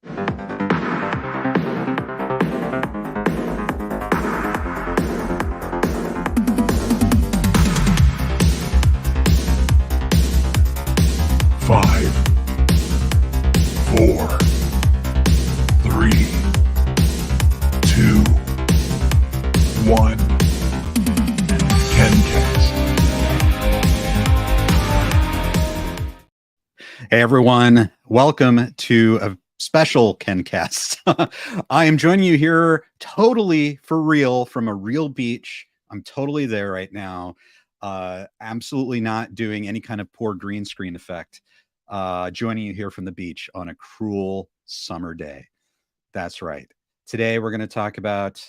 Five, four, three, two, one. KenCast. Hey everyone, welcome to a special KenCast. I am joining you here totally for real from a real beach. I'm totally there right now. Absolutely not doing any kind of poor green screen effect. Joining you here from the beach on a cruel summer day. That's right. Today we're going to talk about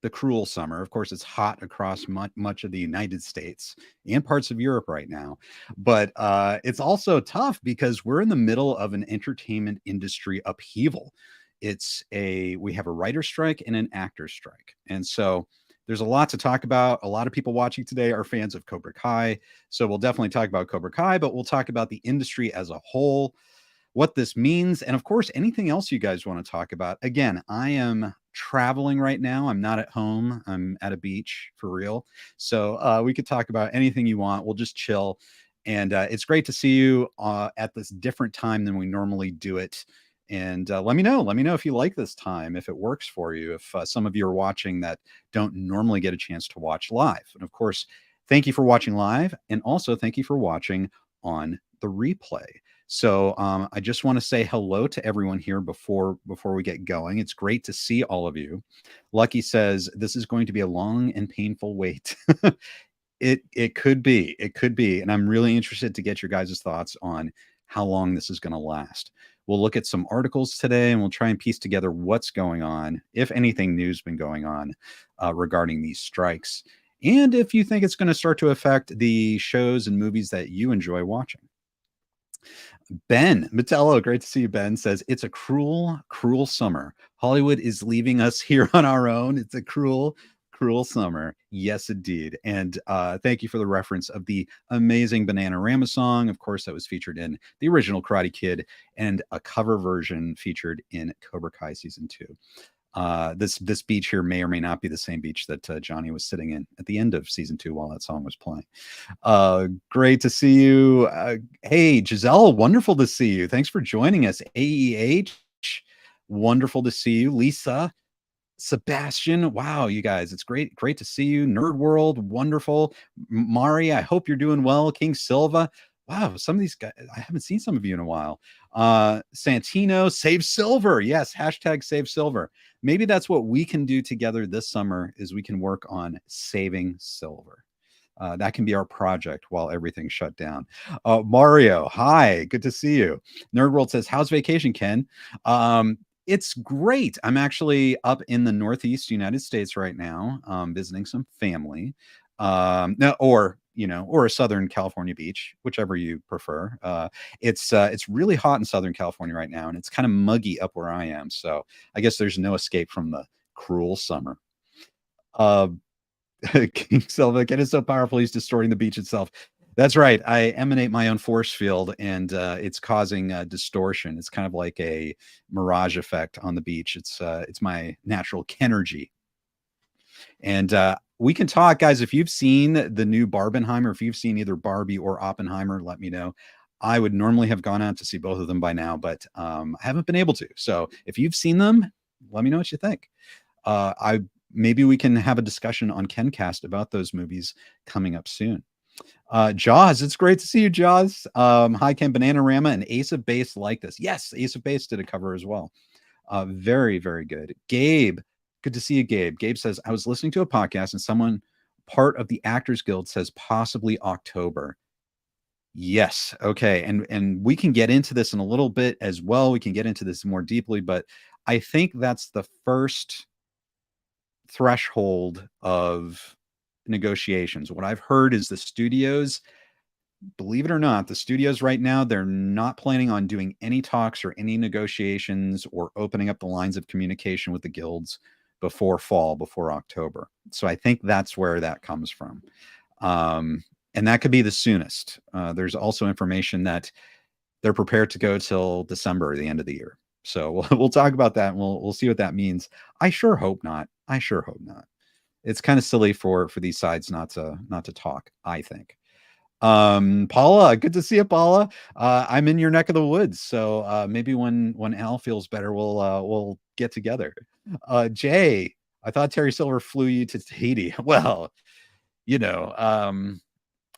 the cruel summer. Of course, it's hot across much of the United States and parts of Europe right now. But it's also tough because we're in the middle of an entertainment industry upheaval. We have a writer strike and an actor strike. And so there's a lot to talk about. A lot of people watching today are fans of Cobra Kai. So we'll definitely talk about Cobra Kai, but we'll talk about the industry as a whole, what this means, and of course, anything else you guys want to talk about. Again, I am traveling right now. I'm not at home. I'm at a beach for real. So we could talk about anything you want. We'll just chill. And it's great to see you at this different time than we normally do it. And let me know if you like this time, if it works for you, if some of you are watching that don't normally get a chance to watch live. And of course, thank you for watching live. And also thank you for watching on the replay. So I just want to say hello to everyone here before we get going. It's great to see all of you. Lucky says this is going to be a long and painful wait. It could be. And I'm really interested to get your guys' thoughts on how long this is going to last. We'll look at some articles today and we'll try and piece together what's going on, if anything new's been going on regarding these strikes. And if you think it's going to start to affect the shows and movies that you enjoy watching. Ben Metello, great to see you, Ben, says, it's a cruel, cruel summer. Hollywood is leaving us here on our own. It's a cruel, cruel summer. Yes, indeed. And thank you for the reference of the amazing Bananarama song. Of course, that was featured in the original Karate Kid and a cover version featured in Cobra Kai Season 2. This beach here may or may not be the same beach that Johnny was sitting in at the end of Season 2 while that song was playing. Great to see you. Hey, Giselle, wonderful to see you. Thanks for joining us. AEH, wonderful to see you. Lisa, Sebastian, wow, you guys, it's great to see you. Nerd World, wonderful. Mari, I hope you're doing well. King Silva, wow, some of these guys, I haven't seen some of you in a while. Santino, save silver. Yes, hashtag save silver. Maybe that's what we can do together this summer is we can work on saving silver. That can be our project while everything's shut down. Mario, hi, good to see you. Nerd World says, how's vacation, Ken? It's great. I'm actually up in the Northeast United States right now, visiting some family. Or a Southern California beach, whichever you prefer. It's really hot in Southern California right now, and it's kind of muggy up where I am. So I guess there's no escape from the cruel summer. King Silva, Ken is so powerful, he's distorting the beach itself. That's right. I emanate my own force field, and it's causing distortion. It's kind of like a mirage effect on the beach. It's my natural Kenergy. And we can talk, guys. If you've seen the new Barbenheimer, if you've seen either Barbie or Oppenheimer, let me know. I would normally have gone out to see both of them by now, but I haven't been able to. So if you've seen them, let me know what you think. Maybe we can have a discussion on KenCast about those movies coming up soon. Jaws, it's great to see you, Jaws. Hi, Ken. Bananarama and Ace of Base like this. Yes, Ace of Base did a cover as well. Very, very good. Gabe, good to see you, Gabe. Gabe says, I was listening to a podcast and someone part of the Actors Guild says possibly October. Yes. Okay. And we can get into this in a little bit as well. We can get into this more deeply, but I think that's the first threshold of negotiations. What I've heard is the studios, believe it or not, the studios right now, they're not planning on doing any talks or any negotiations or opening up the lines of communication with the guilds before fall, before October. So I think that's where that comes from. And that could be the soonest. There's also information that they're prepared to go till December, the end of the year. So we'll talk about that and we'll see what that means. I sure hope not. I sure hope not. It's kind of silly for these sides not to talk, I think. Paula, good to see you, Paula. I'm in your neck of the woods, so maybe when Al feels better, we'll get together. Jay, I thought Terry Silver flew you to Tahiti. Well, you know,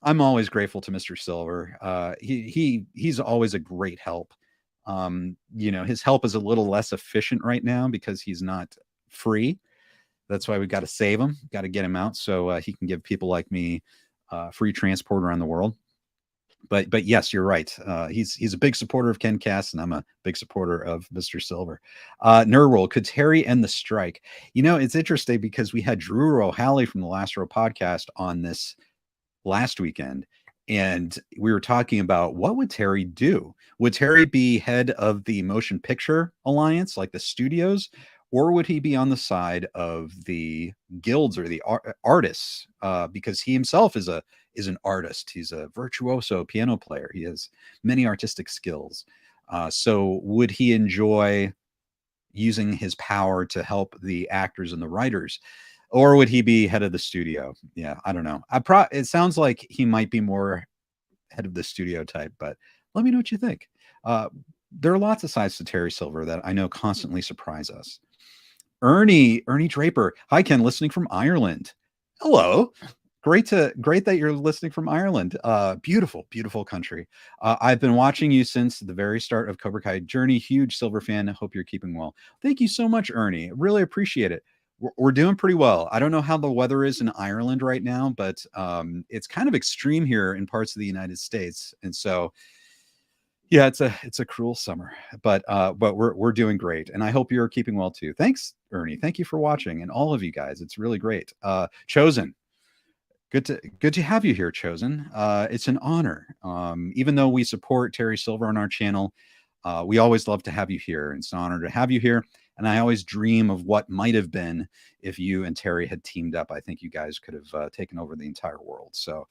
I'm always grateful to Mr. Silver. He's always a great help. His help is a little less efficient right now because he's not free. That's why we got to save him, got to get him out so he can give people like me free transport around the world. But yes, you're right. He's a big supporter of KenCast, and I'm a big supporter of Mr. Silver. Nerd World, could Terry end the strike? It's interesting because we had Drew O'Halley from the Last Row podcast on this last weekend, and we were talking about what would Terry do? Would Terry be head of the Motion Picture Alliance, like the studios, or would he be on the side of the guilds or the artists? Because he himself is an artist. He's a virtuoso piano player. He has many artistic skills. So would he enjoy using his power to help the actors and the writers? Or would he be head of the studio? Yeah, I don't know. It sounds like he might be more head of the studio type, but let me know what you think. There are lots of sides to Terry Silver that I know constantly surprise us. Ernie Draper. Hi, Ken, listening from Ireland. Hello. Great that you're listening from Ireland. Beautiful country. I've been watching you since the very start of Cobra Kai journey. Huge Silver fan. Hope you're keeping well. Thank you so much, Ernie. Really appreciate it. We're doing pretty well. I don't know how the weather is in Ireland right now, but it's kind of extreme here in parts of the United States, and so yeah, it's a cruel summer, but we're doing great, and I hope you're keeping well too. Thanks, Ernie. Thank you for watching, and all of you guys. It's really great. Chosen. Good to have you here, Chosen. It's an honor. Even though we support Terry Silver on our channel, we always love to have you here. It's an honor to have you here. And I always dream of what might have been if you and Terry had teamed up. I think you guys could have taken over the entire world. So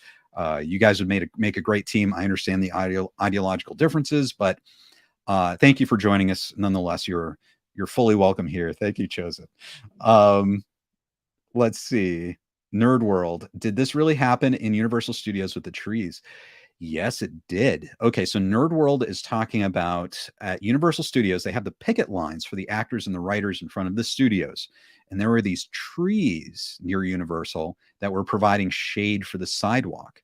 you guys would make a great team. I understand the ideological differences, but thank you for joining us. Nonetheless, you're fully welcome here. Thank you, Chosen. Let's see. Nerd World. Did this really happen in Universal Studios with the trees? Yes, it did. Okay, so Nerd World is talking about at Universal Studios, they have the picket lines for the actors and the writers in front of the studios. And there were these trees near Universal that were providing shade for the sidewalk.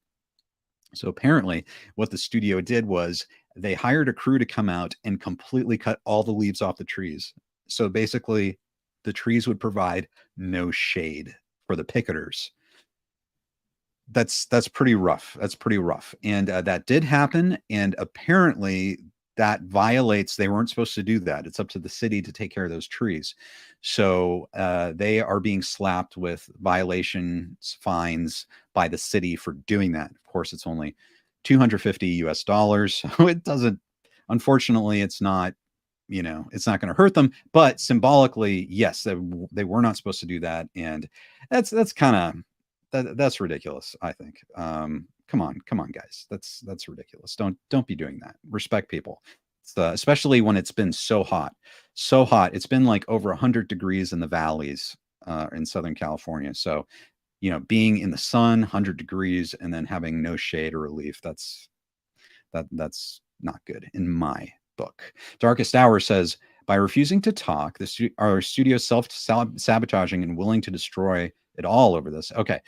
So apparently what the studio did was they hired a crew to come out and completely cut all the leaves off the trees. So basically the trees would provide no shade for the picketers. That's pretty rough. That's pretty rough. And that did happen. And apparently that violates, they weren't supposed to do that. It's up to the city to take care of those trees. So they are being slapped with violations, fines by the city for doing that. Of course, it's only $250. So it doesn't, unfortunately, it's not, it's not going to hurt them, but symbolically, yes, they were not supposed to do that. And that's kind of, that's ridiculous. I think, come on, guys. That's ridiculous. Don't be doing that. Respect people. Especially when it's been so hot. It's been like over 100 degrees in the valleys, in Southern California. So, being in the sun, 100 degrees, and then having no shade or relief, that's not good in my book. Darkest Hour says, by refusing to talk, our studio self-sabotaging and willing to destroy it all over this. Okay.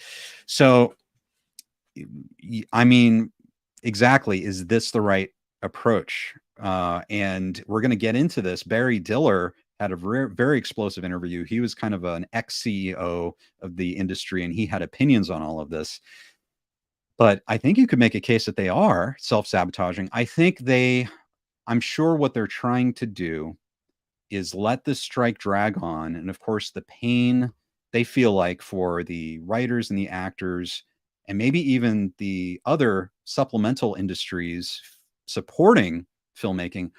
So, I mean, exactly, is this the right approach? And we're going to get into this. Barry Diller had a very explosive interview. He was kind of an ex-CEO of the industry, and he had opinions on all of this. But I think you could make a case that they are self-sabotaging. I'm sure what they're trying to do is let this strike drag on. And of course, the pain they feel like for the writers and the actors, and maybe even the other supplemental industries supporting filmmaking,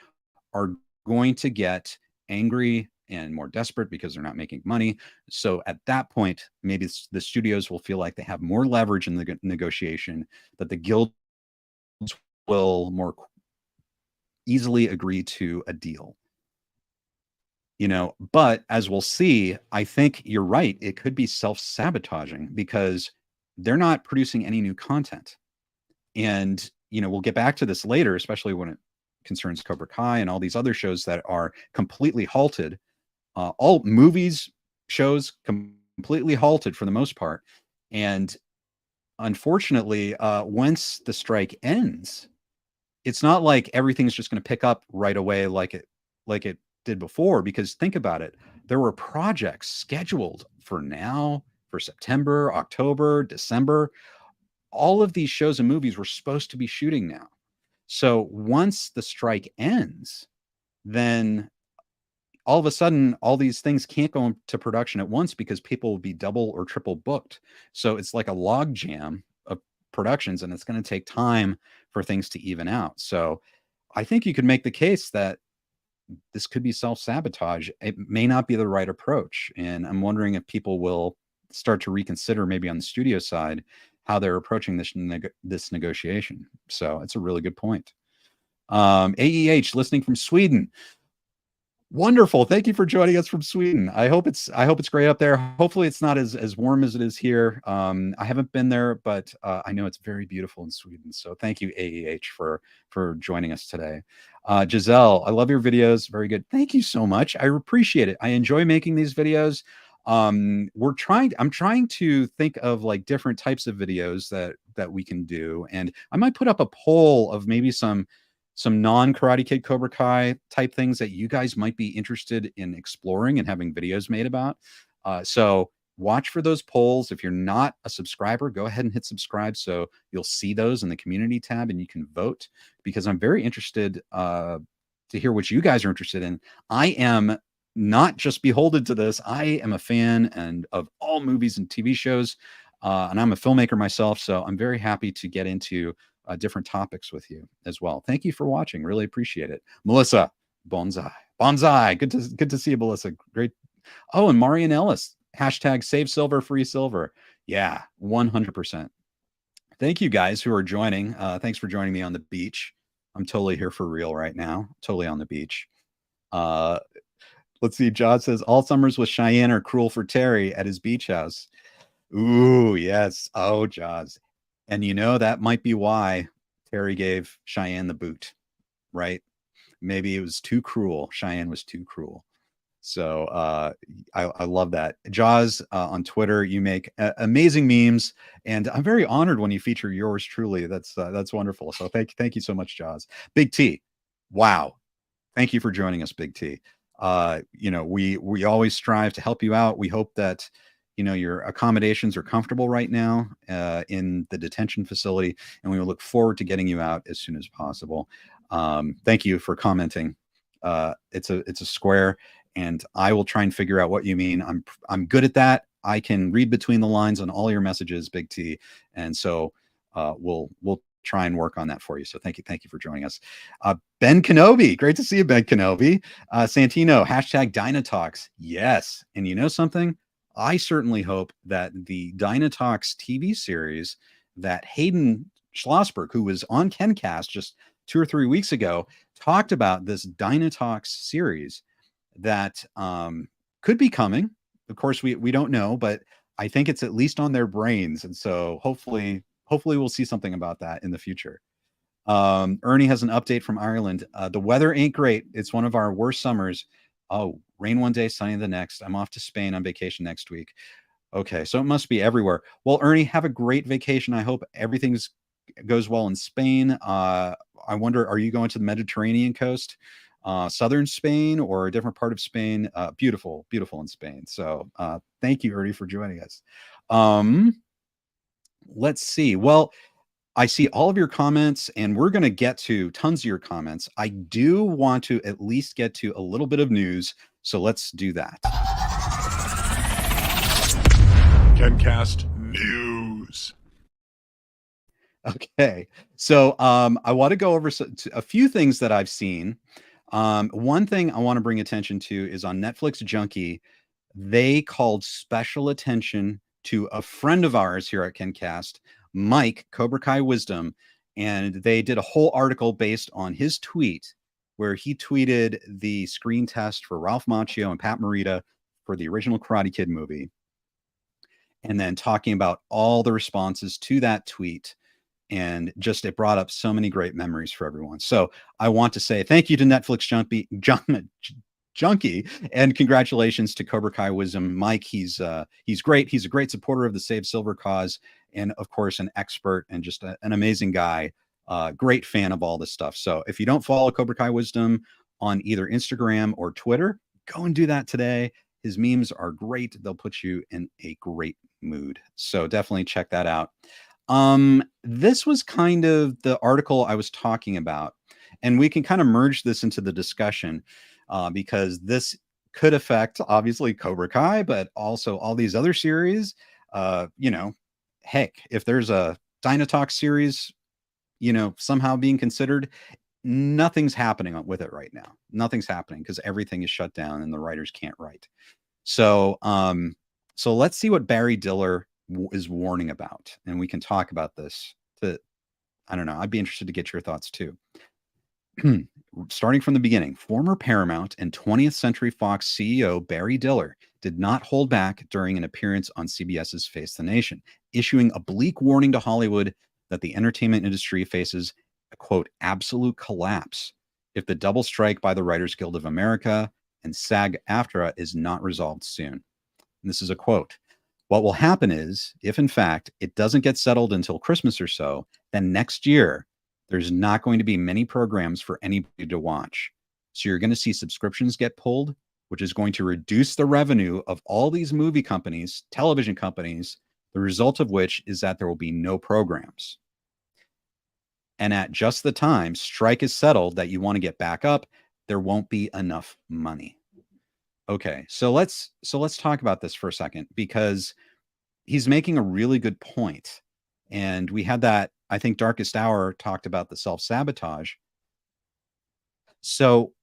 are going to get angry and more desperate because they're not making money. So at that point, maybe the studios will feel like they have more leverage in the negotiation, that the guilds will more easily agree to a deal. But as we'll see, I think you're right. It could be self-sabotaging because they're not producing any new content. And, we'll get back to this later, especially when it concerns Cobra Kai and all these other shows that are completely halted. All movies, shows completely halted for the most part. And unfortunately, once the strike ends, it's not like everything's just going to pick up right away like it did before. Because think about it, there were projects scheduled for now, for September, October, December. All of these shows and movies were supposed to be shooting now. So once the strike ends, then all of a sudden, all these things can't go into production at once because people will be double or triple booked. So it's like a log jam of productions, and it's going to take time for things to even out. So I think you could make the case that this could be self-sabotage. It may not be the right approach. And I'm wondering if people will start to reconsider, maybe on the studio side, how they're approaching this negotiation. So it's a really good point. AEH listening from Sweden. Wonderful. Thank you for joining us from Sweden. I hope it's great up there. Hopefully it's not as warm as it is here. I haven't been there, but I know it's very beautiful in Sweden. So thank you, AEH, for joining us today. Giselle, I love your videos. Very good. Thank you so much. I appreciate it. I enjoy making these videos. I'm trying to think of like different types of videos that we can do. And I might put up a poll of maybe some non-Karate Kid Cobra Kai type things that you guys might be interested in exploring and having videos made about. So watch for those polls. If you're not a subscriber, go ahead and hit subscribe so you'll see those in the community tab and you can vote, because I'm very interested to hear what you guys are interested in. I am not just beholden to this. I am a fan and of all movies and TV shows, and I'm a filmmaker myself, so I'm very happy to get into different topics with you as well. Thank you for watching. Really appreciate it. Melissa, bonsai. Good to see you, Melissa. Great. Oh, and Marian Ellis, hashtag save silver, free silver. Yeah, 100%. Thank you guys who are joining. Thanks for joining me on the beach. I'm totally here for real right now. Totally on the beach. Let's see. John says all summers with Cheyenne are cruel for Terry at his beach house. Ooh, yes. Oh, Jaws. And that might be why Terry gave Cheyenne the boot, right? Maybe it was too cruel. Cheyenne was too cruel. So I love that. Jaws on Twitter, you make amazing memes, and I'm very honored when you feature yours truly. That's wonderful. So thank you so much, Jaws. Big T, wow. Thank you for joining us, Big T. We always strive to help you out. We hope that your accommodations are comfortable right now in the detention facility, and we will look forward to getting you out as soon as possible. Thank you for commenting. It's a square, and I will try and figure out what you mean. I'm good at that. I can read between the lines on all your messages, Big T, and so we'll try and work on that for you. So thank you for joining us. Ben Kenobi, great to see you, Ben Kenobi. Santino, hashtag Dynatox. Yes, and you know something? I certainly hope that the Dynatox TV series that Hayden Schlossberg, who was on KenCast just 2 or 3 weeks ago, talked about this Dynatox series that could be coming. Of course, we don't know, but I think it's at least on their brains. And so hopefully we'll see something about that in the future. Ernie has an update from Ireland. The weather ain't great. It's one of our worst summers. Oh, rain one day, sunny the next. I'm off to Spain on vacation next week. Okay, so it must be everywhere. Well, Ernie, have a great vacation. I hope everything goes well in Spain. I wonder, are you going to the Mediterranean coast, southern Spain, or a different part of Spain? Beautiful in Spain. So thank you, Ernie, for joining us. Let's see. Well, I see all of your comments, and we're going to get to tons of your comments. I do want to at least get to a little bit of news, so let's do that. KenCast News. Okay, so I want to go over a few things that I've seen. One thing I want to bring attention to is on Netflix Junkie. They called special attention to a friend of ours here at KenCast, Mike, Cobra Kai Wisdom, and they did a whole article based on his tweet where he tweeted the screen test for Ralph Macchio and Pat Morita for the original Karate Kid movie, and then talking about all the responses to that tweet. And just it brought up so many great memories for everyone. So I want to say thank you to Netflix Junkie, and congratulations to Cobra Kai Wisdom Mike. He's great. He's a great supporter of the Save Silver cause, and of course an expert and just an amazing guy. Great fan of all this stuff. So if you don't follow Cobra Kai Wisdom on either Instagram or Twitter, go and do that today. His memes are great. They'll put you in a great mood. So definitely check that out. This was kind of the article I was talking about, and we can kind of merge this into the discussion because this could affect obviously Cobra Kai, but also all these other series. Heck, if there's a Dinotalk series, somehow being considered, nothing's happening with it right now. Nothing's happening because everything is shut down and the writers can't write. So let's see what Barry Diller is warning about, and we can talk about this. I don't know, I'd be interested to get your thoughts too. Starting from the beginning, former Paramount and 20th Century Fox CEO Barry Diller did not hold back during an appearance on CBS's Face the Nation, issuing a bleak warning to Hollywood that the entertainment industry faces a, quote, absolute collapse if the double strike by the Writers Guild of America and SAG-AFTRA is not resolved soon. And this is a quote. What will happen is, if in fact it doesn't get settled until Christmas or so, then next year there's not going to be many programs for anybody to watch. So you're going to see subscriptions get pulled, which is going to reduce the revenue of all these movie companies, television companies, the result of which is that there will be no programs. And at just the time strike is settled that you want to get back up, there won't be enough money. Okay, so let's talk about this for a second, because he's making a really good point. And we had that, I think Darkest Hour talked about the self-sabotage. So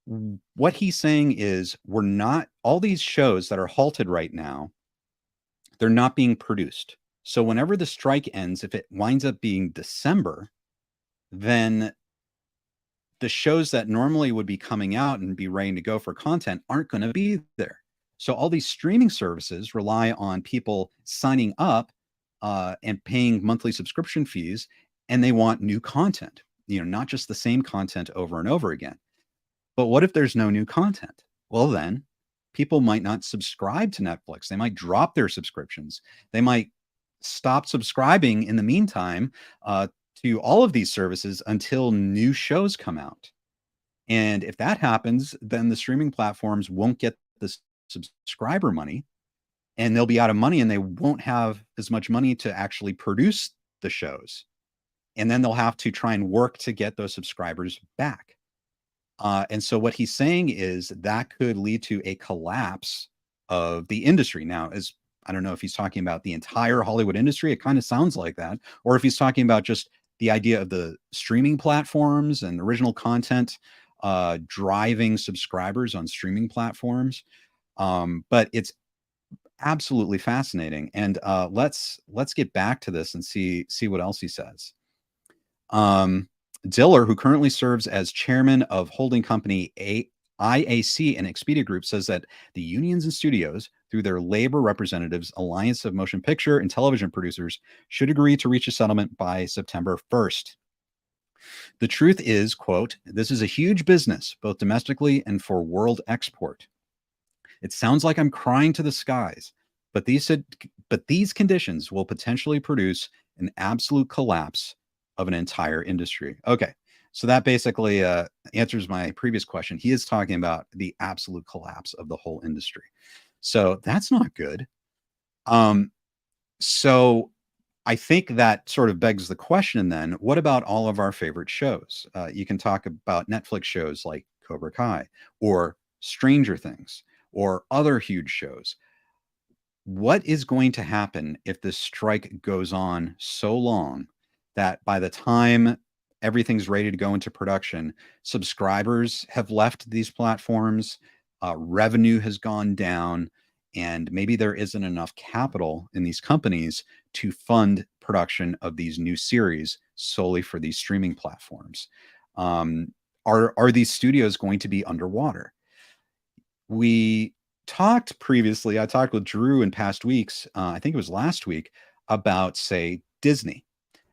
what he's saying is we're not, all these shows that are halted right now, they're not being produced. So whenever the strike ends, if it winds up being December, then the shows that normally would be coming out and be ready to go for content aren't going to be there. So all these streaming services rely on people signing up and paying monthly subscription fees, and they want new content, not just the same content over and over again. But what if there's no new content? Well, then people might not subscribe to Netflix. They might drop their subscriptions. They might stop subscribing in the meantime to all of these services until new shows come out. And if that happens, then the streaming platforms won't get the subscriber money, and they'll be out of money, and they won't have as much money to actually produce the shows. And then they'll have to try and work to get those subscribers back. And so what he's saying is that could lead to a collapse of the industry. Now, as I don't know if he's talking about the entire Hollywood industry, it kind of sounds like that, or if he's talking about just the idea of the streaming platforms and original content driving subscribers on streaming platforms. But it's absolutely fascinating. And let's get back to this and see what else he says. Diller, who currently serves as chairman of holding company IAC and Expedia Group, says that the unions and studios, through their labor representatives, Alliance of Motion Picture and Television Producers, should agree to reach a settlement by September 1st. The truth is, quote, this is a huge business, both domestically and for world export. It sounds like I'm crying to the skies, but these conditions will potentially produce an absolute collapse of an entire industry. Okay, so that basically answers my previous question. He is talking about the absolute collapse of the whole industry. So that's not good. So I think that sort of begs the question then, what about all of our favorite shows? You can talk about Netflix shows like Cobra Kai or Stranger Things or other huge shows. What is going to happen if this strike goes on so long that by the time everything's ready to go into production, subscribers have left these platforms, revenue has gone down, and maybe there isn't enough capital in these companies to fund production of these new series solely for these streaming platforms? are these studios going to be underwater? We talked previously, I talked with Drew in past weeks, I think it was last week, about, say, Disney.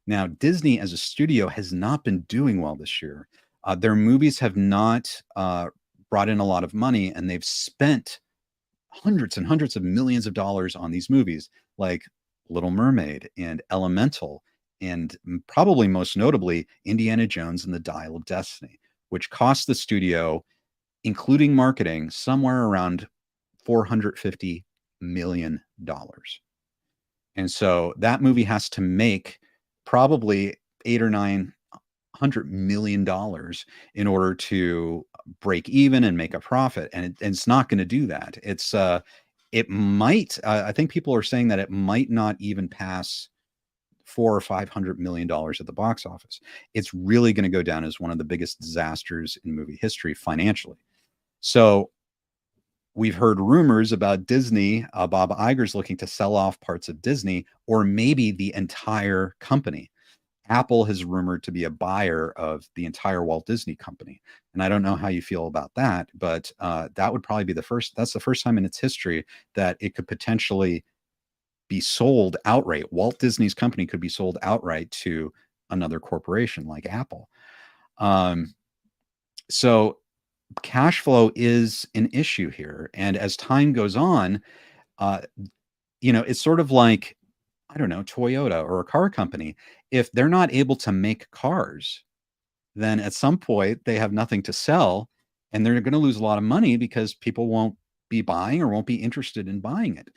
Now, Disney as a studio has not been doing well this year. Their movies have not brought in a lot of money, and they've spent hundreds and hundreds of millions of dollars on these movies, like Little Mermaid and Elemental, and probably most notably, Indiana Jones and the Dial of Destiny, which cost the studio, including marketing, somewhere around $450 million. And so that movie has to make probably 8 or 9 $100 million in order to break even and make a profit. And it's not going to do that. It might, I think people are saying that it might not even pass $400 or $500 at the box office. It's really going to go down as one of the biggest disasters in movie history financially. So we've heard rumors about Disney. Bob Iger's looking to sell off parts of Disney, or maybe the entire company. Apple has rumored to be a buyer of the entire Walt Disney Company. And I don't know how you feel about that, but that would probably be that's the first time in its history that it could potentially be sold outright. Walt Disney's company could be sold outright to another corporation like Apple. So cash flow is an issue here. And as time goes on, it's sort of like, I don't know, Toyota or a car company. If they're not able to make cars, then at some point they have nothing to sell, and they're going to lose a lot of money because people won't be buying or won't be interested in buying it.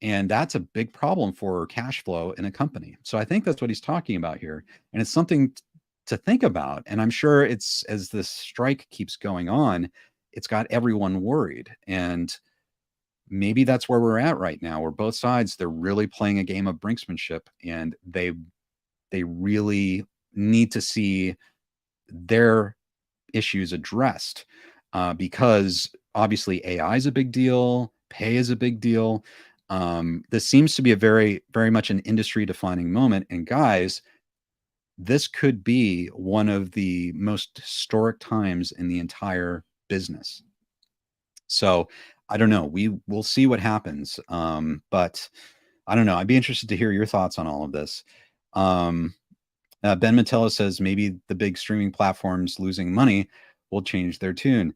And that's a big problem for cash flow in a company. So I think that's what he's talking about here. And it's something to think about. And I'm sure it's, as this strike keeps going on, it's got everyone worried. And maybe that's where we're at right now, where both sides, they're really playing a game of brinksmanship, and they really need to see their issues addressed, because obviously AI is a big deal, pay is a big deal. This seems to be a very, very much an industry defining moment. And guys, this could be one of the most historic times in the entire business. So I don't know. We'll see what happens. But I don't know. I'd be interested to hear your thoughts on all of this. Ben Matella says maybe the big streaming platforms losing money will change their tune.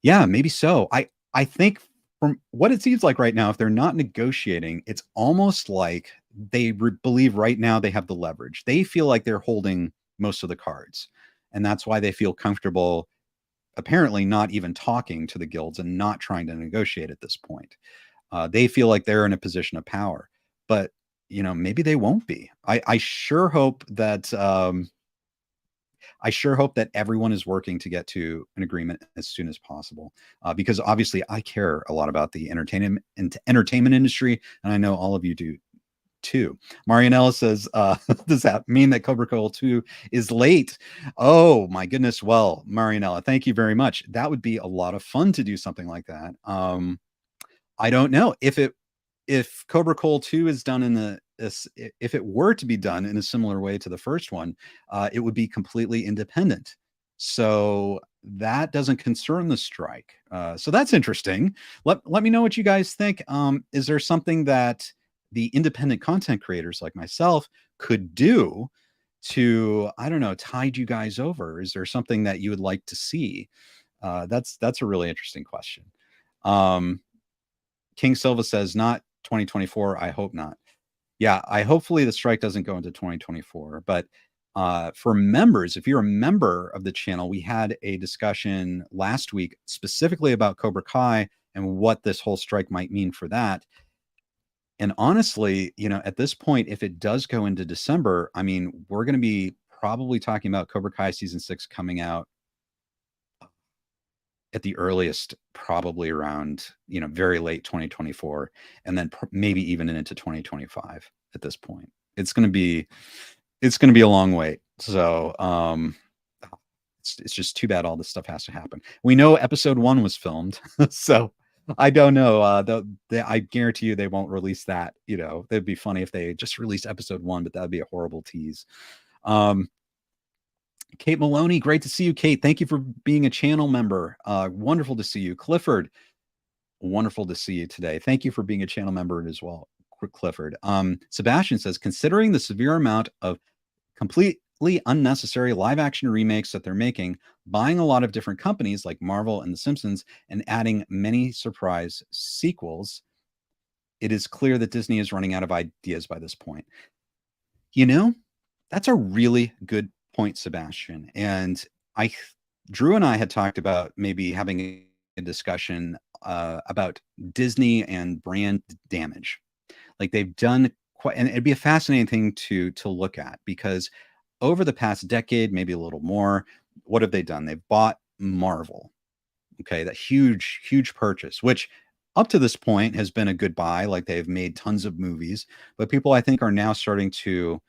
Yeah, maybe so. I think from what it seems like right now, if they're not negotiating, it's almost like they believe right now they have the leverage. They feel like they're holding most of the cards, and that's why they feel comfortable apparently not even talking to the guilds and not trying to negotiate at this point. They feel like they're in a position of power, but maybe they won't be. I sure hope that everyone is working to get to an agreement as soon as possible, because obviously I care a lot about the entertainment industry, and I know all of you do too. Marianella says, does that mean that Cobra Kai 2 is late? Oh my goodness. Well, Marianella, thank you very much. That would be a lot of fun to do something like that. I don't know if Cobra Kai 2 is done if it were to be done in a similar way to the first one, it would be completely independent. So that doesn't concern the strike. So that's interesting. Let me know what you guys think. Is there something that the independent content creators like myself could do to, I don't know, tide you guys over? Is there something that you would like to see? That's a really interesting question. King Silva says, not 2024. I hope not. Yeah, hopefully the strike doesn't go into 2024. But for members, if you're a member of the channel, we had a discussion last week specifically about Cobra Kai and what this whole strike might mean for that. And honestly, at this point, if it does go into December, I mean, we're going to be probably talking about Cobra Kai season 6 coming out at the earliest, probably around, very late 2024, and then maybe even into 2025 at this point. It's going to be a long wait. So, it's just too bad all this stuff has to happen. We know episode 1 was filmed, so I don't know. I guarantee you they won't release that. It'd be funny if they just released episode 1, but that would be a horrible tease. Kate Maloney, great to see you, Kate. Thank you for being a channel member. Wonderful to see you. Clifford, wonderful to see you today. Thank you for being a channel member as well, Clifford. Sebastian says, considering the severe amount of completely unnecessary live action remakes that they're making, buying a lot of different companies like Marvel and The Simpsons, and adding many surprise sequels, it is clear that Disney is running out of ideas by this point. You know, that's a really good point, Sebastian. And I, Drew and I had talked about maybe having a discussion about Disney and brand damage. Like they've done quite, and it'd be a fascinating thing to look at, because over the past decade, maybe a little more, what have they done? They've bought Marvel. Okay, that huge purchase, which up to this point has been a good buy. Like they've made tons of movies, but people I think are now starting to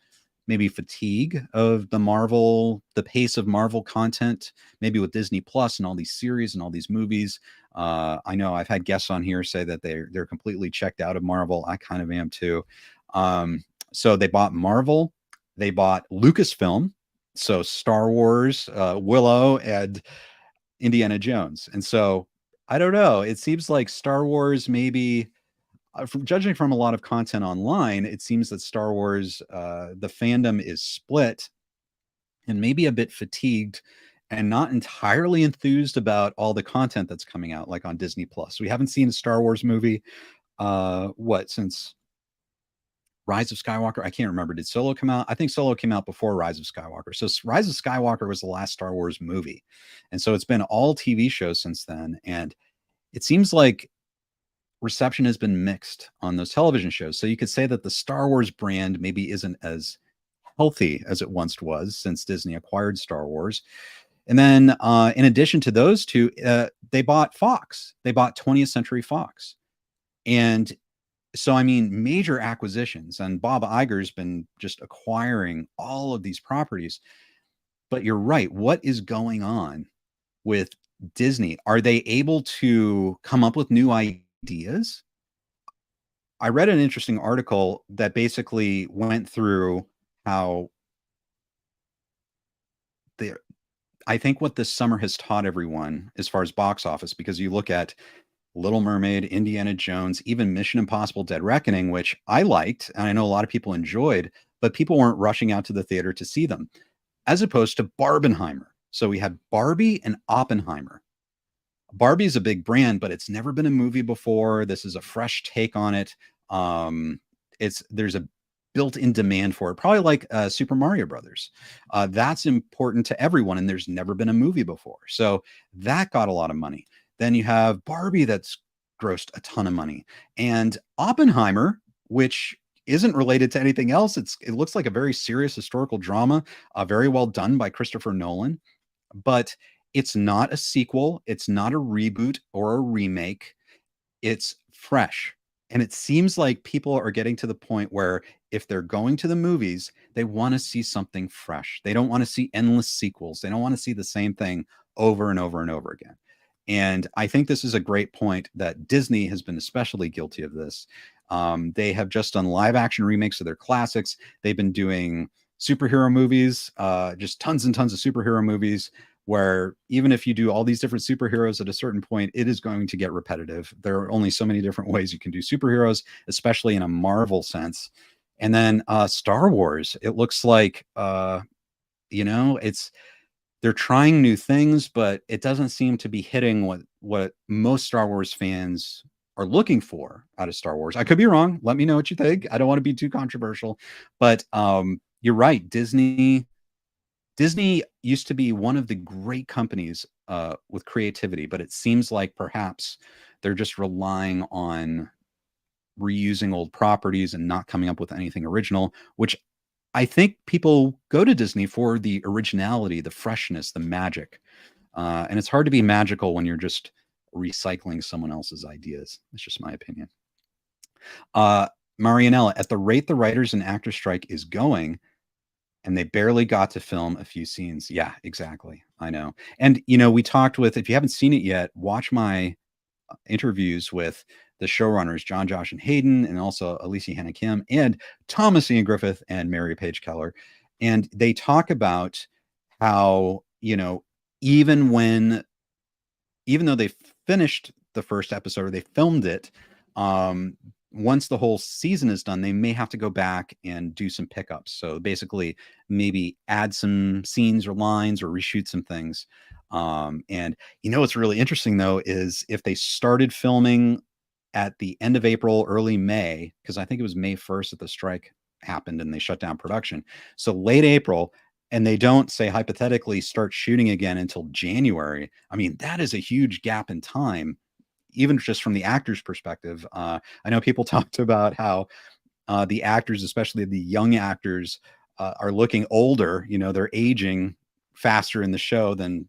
maybe fatigue of the pace of Marvel content, maybe with Disney Plus and all these series and all these movies. I know I've had guests on here say that they're completely checked out of Marvel. I kind of am too. So they bought Marvel, they bought Lucasfilm, so Star Wars, Willow, and Indiana Jones. And so I don't know. It seems like Star Wars maybe from judging from a lot of content online, it seems that Star Wars, the fandom is split and maybe a bit fatigued and not entirely enthused about all the content that's coming out, like on Disney Plus. We haven't seen a Star Wars movie, since Rise of Skywalker? I can't remember. Did Solo come out? I think Solo came out before Rise of Skywalker. So Rise of Skywalker was the last Star Wars movie. And so it's been all TV shows since then. And it seems like reception has been mixed on those television shows. So you could say that the Star Wars brand maybe isn't as healthy as it once was since Disney acquired Star Wars. And then in addition to those two, they bought Fox. They bought 20th Century Fox. And so, I mean, major acquisitions, and Bob Iger's been just acquiring all of these properties. But you're right. What is going on with Disney? Are they able to come up with new ideas? I read an interesting article that basically went through how I think what this summer has taught everyone as far as box office, because you look at Little Mermaid, Indiana Jones, even Mission Impossible Dead Reckoning, which I liked, and I know a lot of people enjoyed, but people weren't rushing out to the theater to see them, as opposed to Barbenheimer. So we had Barbie and Oppenheimer. Barbie is a big brand, but it's never been a movie before. This is a fresh take on it. There's a built-in demand for it, probably like Super Mario Brothers. That's important to everyone, and there's never been a movie before. So that got a lot of money. Then you have Barbie that's grossed a ton of money. And Oppenheimer, which isn't related to anything else. It looks like a very serious historical drama, very well done by Christopher Nolan. But it's not a sequel. It's not a reboot or a remake. It's fresh. And it seems like people are getting to the point where if they're going to the movies, they want to see something fresh. They don't want to see endless sequels. They don't want to see the same thing over and over and over again. And I think this is a great point that Disney has been especially guilty of this. They have just done live action remakes of their classics. They've been doing superhero movies, just tons and tons of superhero movies, where even if you do all these different superheroes at a certain point, it is going to get repetitive. There are only so many different ways you can do superheroes, especially in a Marvel sense. And then Star Wars, it looks like, they're trying new things, but it doesn't seem to be hitting what most Star Wars fans are looking for out of Star Wars. I could be wrong. Let me know what you think. I don't want to be too controversial, but you're right. Disney used to be one of the great companies with creativity, but it seems like perhaps they're just relying on reusing old properties and not coming up with anything original, which I think people go to Disney for the originality, the freshness, the magic. And it's hard to be magical when you're just recycling someone else's ideas. That's just my opinion. Marianella, at the rate the writers and actors strike is going, and they barely got to film a few scenes. Yeah, exactly. I know. And, we talked with, if you haven't seen it yet, watch my interviews with the showrunners, John, Josh, and Hayden, and also Alicia Hannah Kim, and Thomas Ian Griffith and Mary Page Keller. And they talk about how, even when, even though they finished the first episode or they filmed it, um, once the whole season is done, they may have to go back and do some pickups. So basically, maybe add some scenes or lines or reshoot some things. And what's really interesting though is if they started filming at the end of April, early May, because I think it was May 1st that the strike happened and they shut down production. So late April, and they don't, say, hypothetically start shooting again until January. I mean, that is a huge gap in time, even just from the actor's perspective. I know people talked about how the actors, especially the young actors, are looking older. They're aging faster in the show than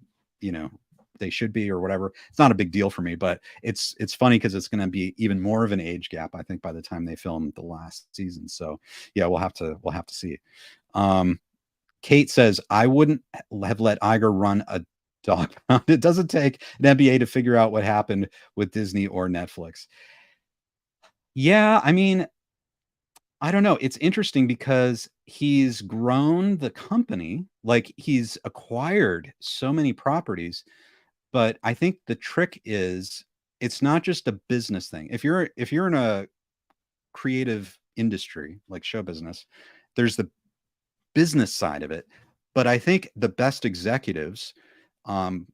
they should be, or whatever. It's not a big deal for me, but it's funny because it's going to be even more of an age gap, I think, by the time they film the last season. So yeah, we'll have to see. Kate says, I wouldn't have let Iger run a dog pound. It doesn't take an NBA to figure out what happened with Disney or Netflix. Yeah, I mean, I don't know. It's interesting because he's grown the company, like he's acquired so many properties, but I think the trick is it's not just a business thing. If you're in a creative industry like show business, there's the business side of it. But I think the best executives um,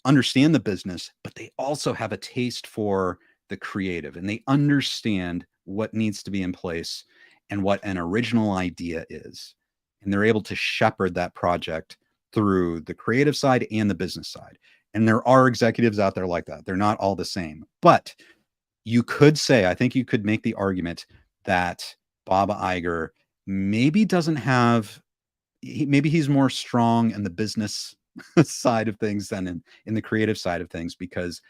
understand the business, but they also have a taste for the creative and they understand what needs to be in place and what an original idea is. And they're able to shepherd that project through the creative side and the business side. And there are executives out there like that. They're not all the same. But you could say, I think you could make the argument that Bob Iger maybe doesn't have maybe he's more strong in the business side of things than in the creative side of things, because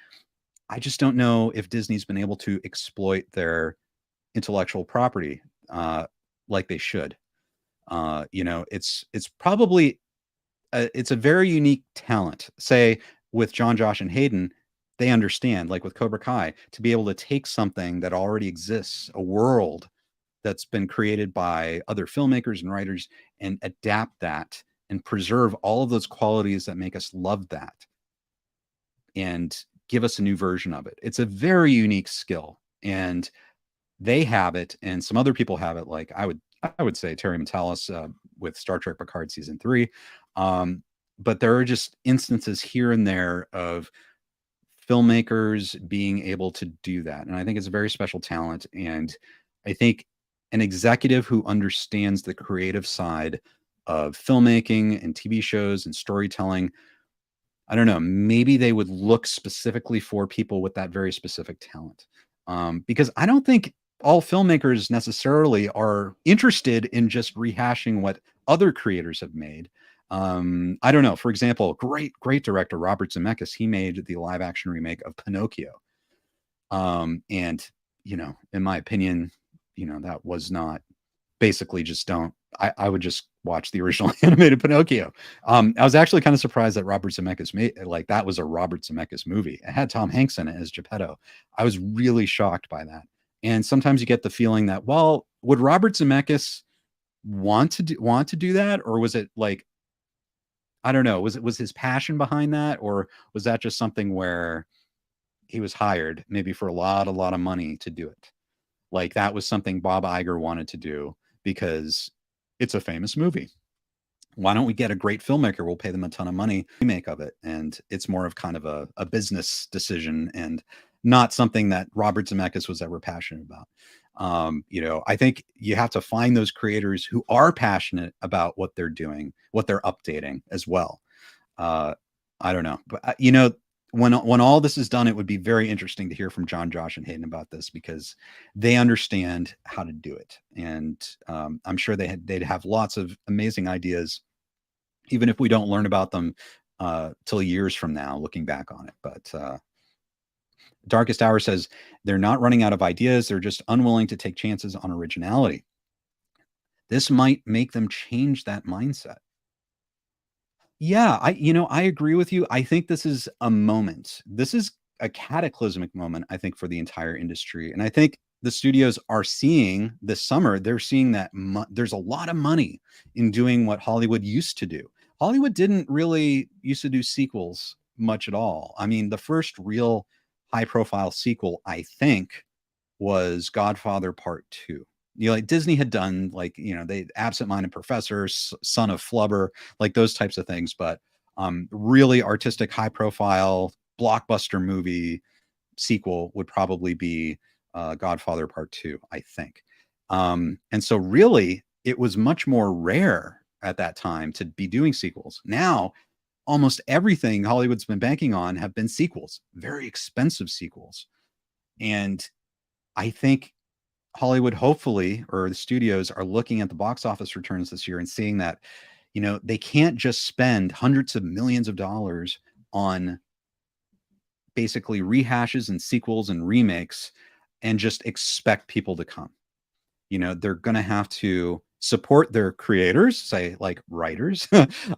I just don't know if Disney's been able to exploit their intellectual property like they should. It's probably it's a very unique talent. Say with John, Josh, and Hayden, they understand, like with Cobra Kai, to be able to take something that already exists, a world that's been created by other filmmakers and writers, and adapt that and preserve all of those qualities that make us love that and give us a new version of it. It's a very unique skill, and they have it, and some other people have it. Like I would say Terry Matalas with Star Trek Picard season 3. But there are just instances here and there of filmmakers being able to do that, and I think it's a very special talent. And I think an executive who understands the creative side of filmmaking and TV shows and storytelling, I don't know, maybe they would look specifically for people with that very specific talent. Because I don't think all filmmakers necessarily are interested in just rehashing what other creators have made. I don't know. For example, great director Robert Zemeckis, he made the live action remake of Pinocchio. And in my opinion, that was not, basically just don't. I would just watch the original animated Pinocchio. I was actually kind of surprised that Robert Zemeckis made, like, that was a Robert Zemeckis movie. It had Tom Hanks in it as Geppetto. I was really shocked by that. And sometimes you get the feeling that, well, would Robert Zemeckis want to do that, or was it like, I don't know, was his passion behind that, or was that just something where he was hired maybe for a lot of money to do it? Like that was something Bob Iger wanted to do because it's a famous movie. Why don't we get a great filmmaker? We'll pay them a ton of money to remake of it. And it's more of kind of a business decision and not something that Robert Zemeckis was ever passionate about. I think you have to find those creators who are passionate about what they're doing, what they're updating as well. I don't know, but when all this is done, it would be very interesting to hear from John, Josh, and Hayden about this, because they understand how to do it, and I'm sure they'd have lots of amazing ideas, even if we don't learn about them till years from now, looking back on it. But Darkest Hour says they're not running out of ideas; they're just unwilling to take chances on originality. This might make them change that mindset. Yeah, I agree with you. I think this is a moment. This is a cataclysmic moment, I think, for the entire industry. And I think the studios are seeing this summer, they're seeing that there's a lot of money in doing what Hollywood used to do. Hollywood didn't really used to do sequels much at all. I mean, the first real high profile sequel, I think, was Godfather Part 2. You know, like Disney had done like, you know, they Absent Minded Professor, Son of Flubber, like those types of things, but really artistic, high profile blockbuster movie sequel would probably be Godfather Part 2, I think. And so really it was much more rare at that time to be doing sequels. Now almost everything Hollywood's been banking on have been sequels, very expensive sequels. And I think Hollywood, hopefully, or the studios are looking at the box office returns this year and seeing that, you know, they can't just spend hundreds of millions of dollars on basically rehashes and sequels and remakes and just expect people to come. You know, they're going to have to support their creators, say like writers,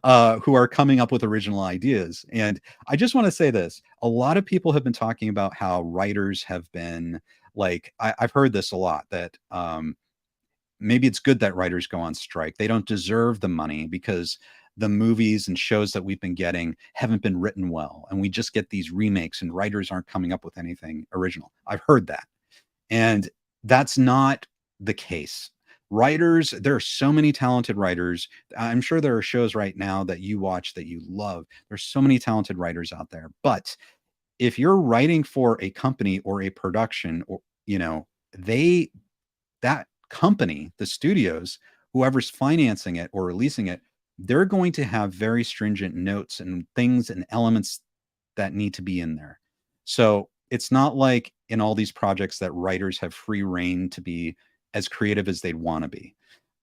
who are coming up with original ideas. And I just want to say this, a lot of people have been talking about how writers have been like, I've heard this a lot, that maybe it's good that writers go on strike. They don't deserve the money because the movies and shows that we've been getting haven't been written well. And we just get these remakes and writers aren't coming up with anything original. I've heard that. And that's not the case. Writers, there are so many talented writers. I'm sure there are shows right now that you watch that you love. There's so many talented writers out there. But if you're writing for a company or a production, or, you know, that company, the studios, whoever's financing it or releasing it, they're going to have very stringent notes and things and elements that need to be in there. So it's not like in all these projects that writers have free reign to be as creative as they'd want to be.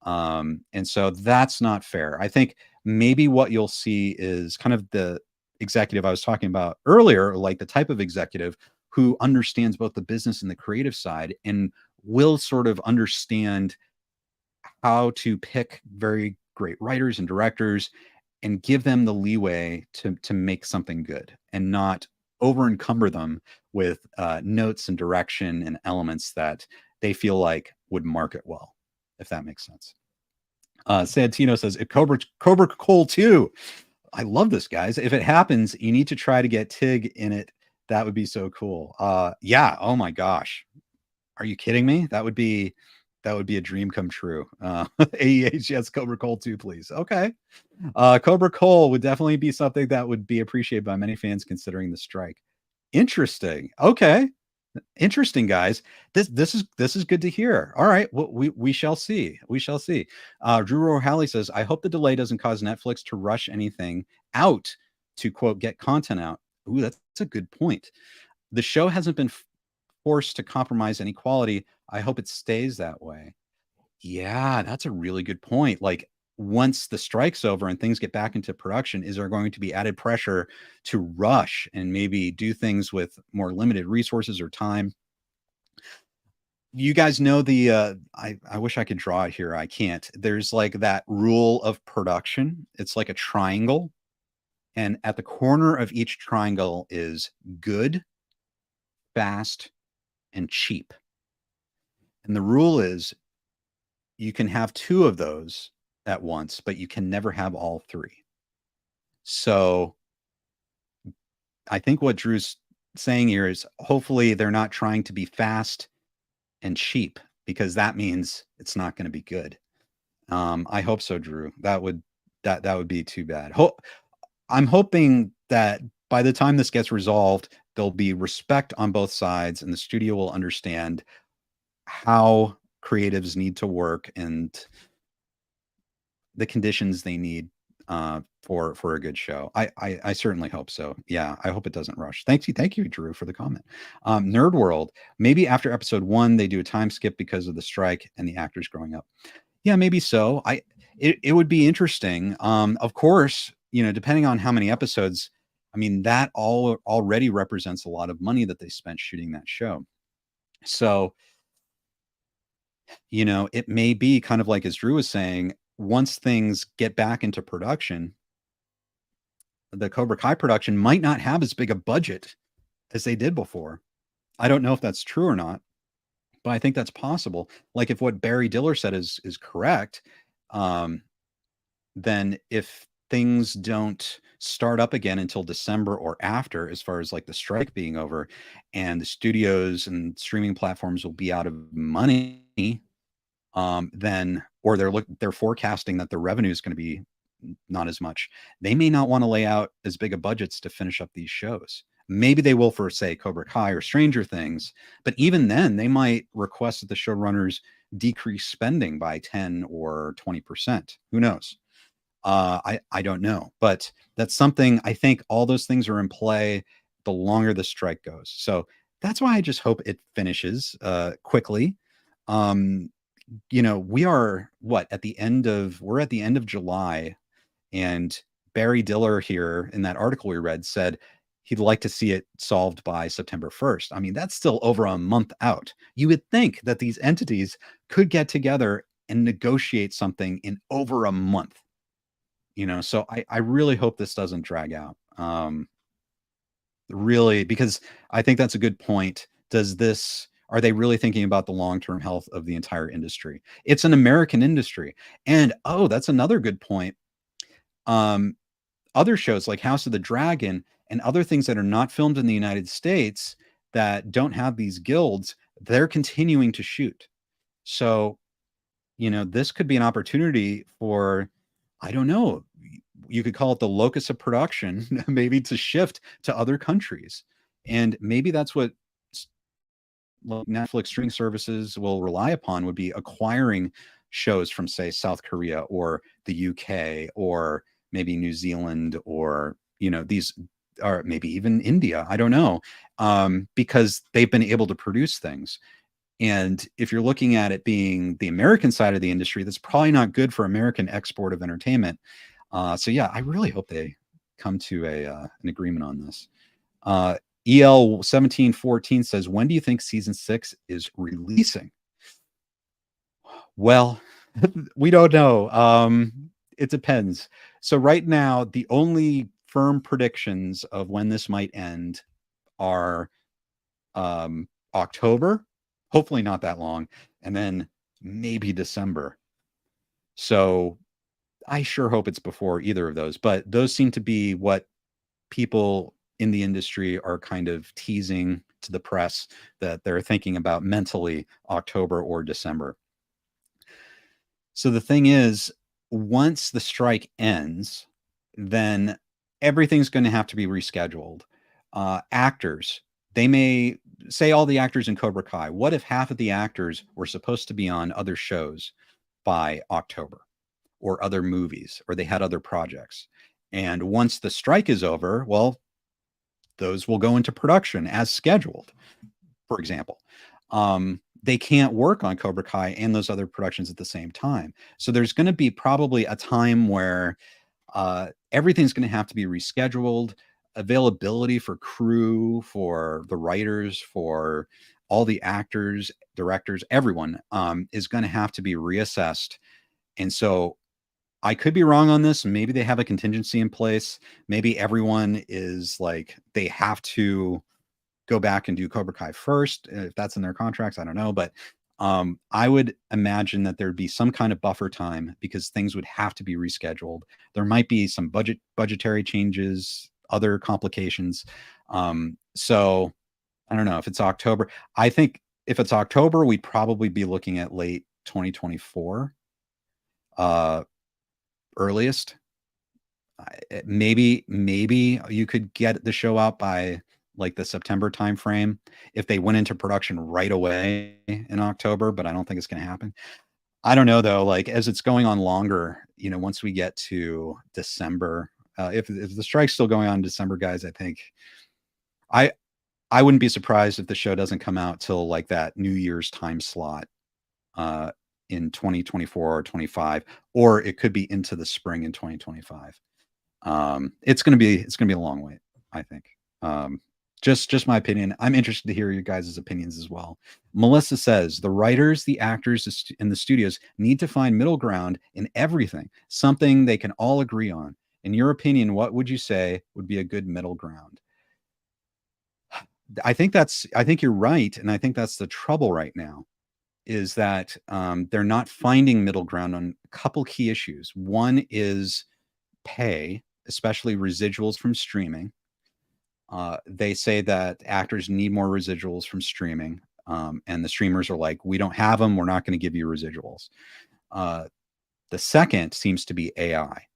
And so that's not fair. I think maybe what you'll see is kind of the executive I was talking about earlier, like the type of executive who understands both the business and the creative side and will sort of understand how to pick very great writers and directors and give them the leeway to make something good and not over encumber them with notes and direction and elements that they feel like would market well, if that makes sense. Santino says, if Cobra Cole 2, I love this, guys. If it happens, you need to try to get Tig in it. That would be so cool. Yeah. Oh my gosh. Are you kidding me? That would be a dream come true. AEH, yes, Cobra Cole 2, please. Okay. Cobra Cole would definitely be something that would be appreciated by many fans considering the strike. Interesting. Okay. Interesting, guys. This is good to hear. All right. Well, we shall see. We shall see. Drew O'Halley says, I hope the delay doesn't cause Netflix to rush anything out to quote get content out. Ooh, that's a good point. The show hasn't been forced to compromise any quality. I hope it stays that way. Yeah, that's a really good point. Like once the strike's over and things get back into production, is there going to be added pressure to rush and maybe do things with more limited resources or time? You guys know the I wish I could draw it here. I can't. There's like that rule of production. It's like a triangle. And at the corner of each triangle is good, fast, and cheap. And the rule is you can have two of those at once, but you can never have all three. So I think what Drew's saying here is hopefully they're not trying to be fast and cheap, because that means it's not going to be good. I hope so, Drew. That would be too bad. I'm hoping that by the time this gets resolved, there'll be respect on both sides and the studio will understand how creatives need to work and the conditions they need for a good show. I certainly hope so. Yeah, I hope it doesn't rush. Thank you, Drew, for the comment. Nerd World, maybe after episode 1 they do a time skip because of the strike and the actors growing up. Yeah, maybe so. It would be interesting. Of course, you know, depending on how many episodes, I mean, that already represents a lot of money that they spent shooting that show. So, you know, it may be kind of like as Drew was saying, once things get back into production, the Cobra Kai production might not have as big a budget as they did before. I don't know if that's true or not, but I think that's possible. Like if what Barry Diller said is correct, then if things don't start up again until December or after, as far as like the strike being over, and the studios and streaming platforms will be out of money, then or they're forecasting that the revenue is going to be not as much. They may not want to lay out as big a budgets to finish up these shows. Maybe they will for, say, Cobra Kai or Stranger Things, but even then, they might request that the showrunners decrease spending by 10 or 20%. Who knows? I don't know, but that's something. I think all those things are in play the longer the strike goes. So that's why I just hope it finishes quickly. Um, we are we're at the end of July, and Barry Diller here in that article we read said he'd like to see it solved by September 1st. I mean, that's still over a month out. You would think that these entities could get together and negotiate something in over a month. So I really hope this doesn't drag out. Really, because I think that's a good point. Are they really thinking about the long-term health of the entire industry? It's an American industry. And that's another good point. Other shows like House of the Dragon and other things that are not filmed in the United States that don't have these guilds, they're continuing to shoot. So, this could be an opportunity for, I don't know, you could call it the locus of production, maybe to shift to other countries. And maybe that's what Netflix streaming services will rely upon, would be acquiring shows from, say, South Korea or the UK or maybe New Zealand, or these, or maybe even India. I don't know, because they've been able to produce things. And if you're looking at it being the American side of the industry, that's probably not good for American export of entertainment. So yeah, I really hope they come to an agreement on this. EL1714 says, when do you think season 6 is releasing? Well, we don't know. It depends. So right now, the only firm predictions of when this might end are October, hopefully not that long, and then maybe December. So I sure hope it's before either of those, but those seem to be what people in the industry are kind of teasing to the press, that they're thinking about mentally October or December. So the thing is, once the strike ends, then everything's going to have to be rescheduled. Actors, they may say, all the actors in Cobra Kai, what if half of the actors were supposed to be on other shows by October, or other movies, or they had other projects? And once the strike is over, well, those will go into production as scheduled, for example. They can't work on Cobra Kai and those other productions at the same time. So there's going to be probably a time where everything's going to have to be rescheduled. Availability for crew, for the writers, for all the actors, directors, everyone is going to have to be reassessed. And so I could be wrong on this. Maybe they have a contingency in place. Maybe everyone is like, they have to go back and do Cobra Kai first, if that's in their contracts. I don't know. But I would imagine that there'd be some kind of buffer time, because things would have to be rescheduled. There might be some budgetary changes, other complications. So I don't know if it's October. I think if it's October, we'd probably be looking at late 2024. Earliest. Maybe you could get the show out by like the September timeframe if they went into production right away in October, but I don't think it's going to happen. I don't know though, like as it's going on longer, once we get to December, if the strike's still going on in December, guys, I think I wouldn't be surprised if the show doesn't come out till like that New Year's time slot in 2024 or 25, or it could be into the spring in 2025. It's going to be a long wait, I think. Just my opinion. I'm interested to hear your guys' opinions as well. Melissa says, the writers, the actors, and the studios need to find middle ground in everything, something they can all agree on. In your opinion, what would you say would be a good middle ground? I think you're right. And I think that's the trouble right now, is that they're not finding middle ground on a couple key issues. One is pay, especially residuals from streaming. They say that actors need more residuals from streaming, and the streamers are like, we don't have them. We're not going to give you residuals. The second seems to be AI.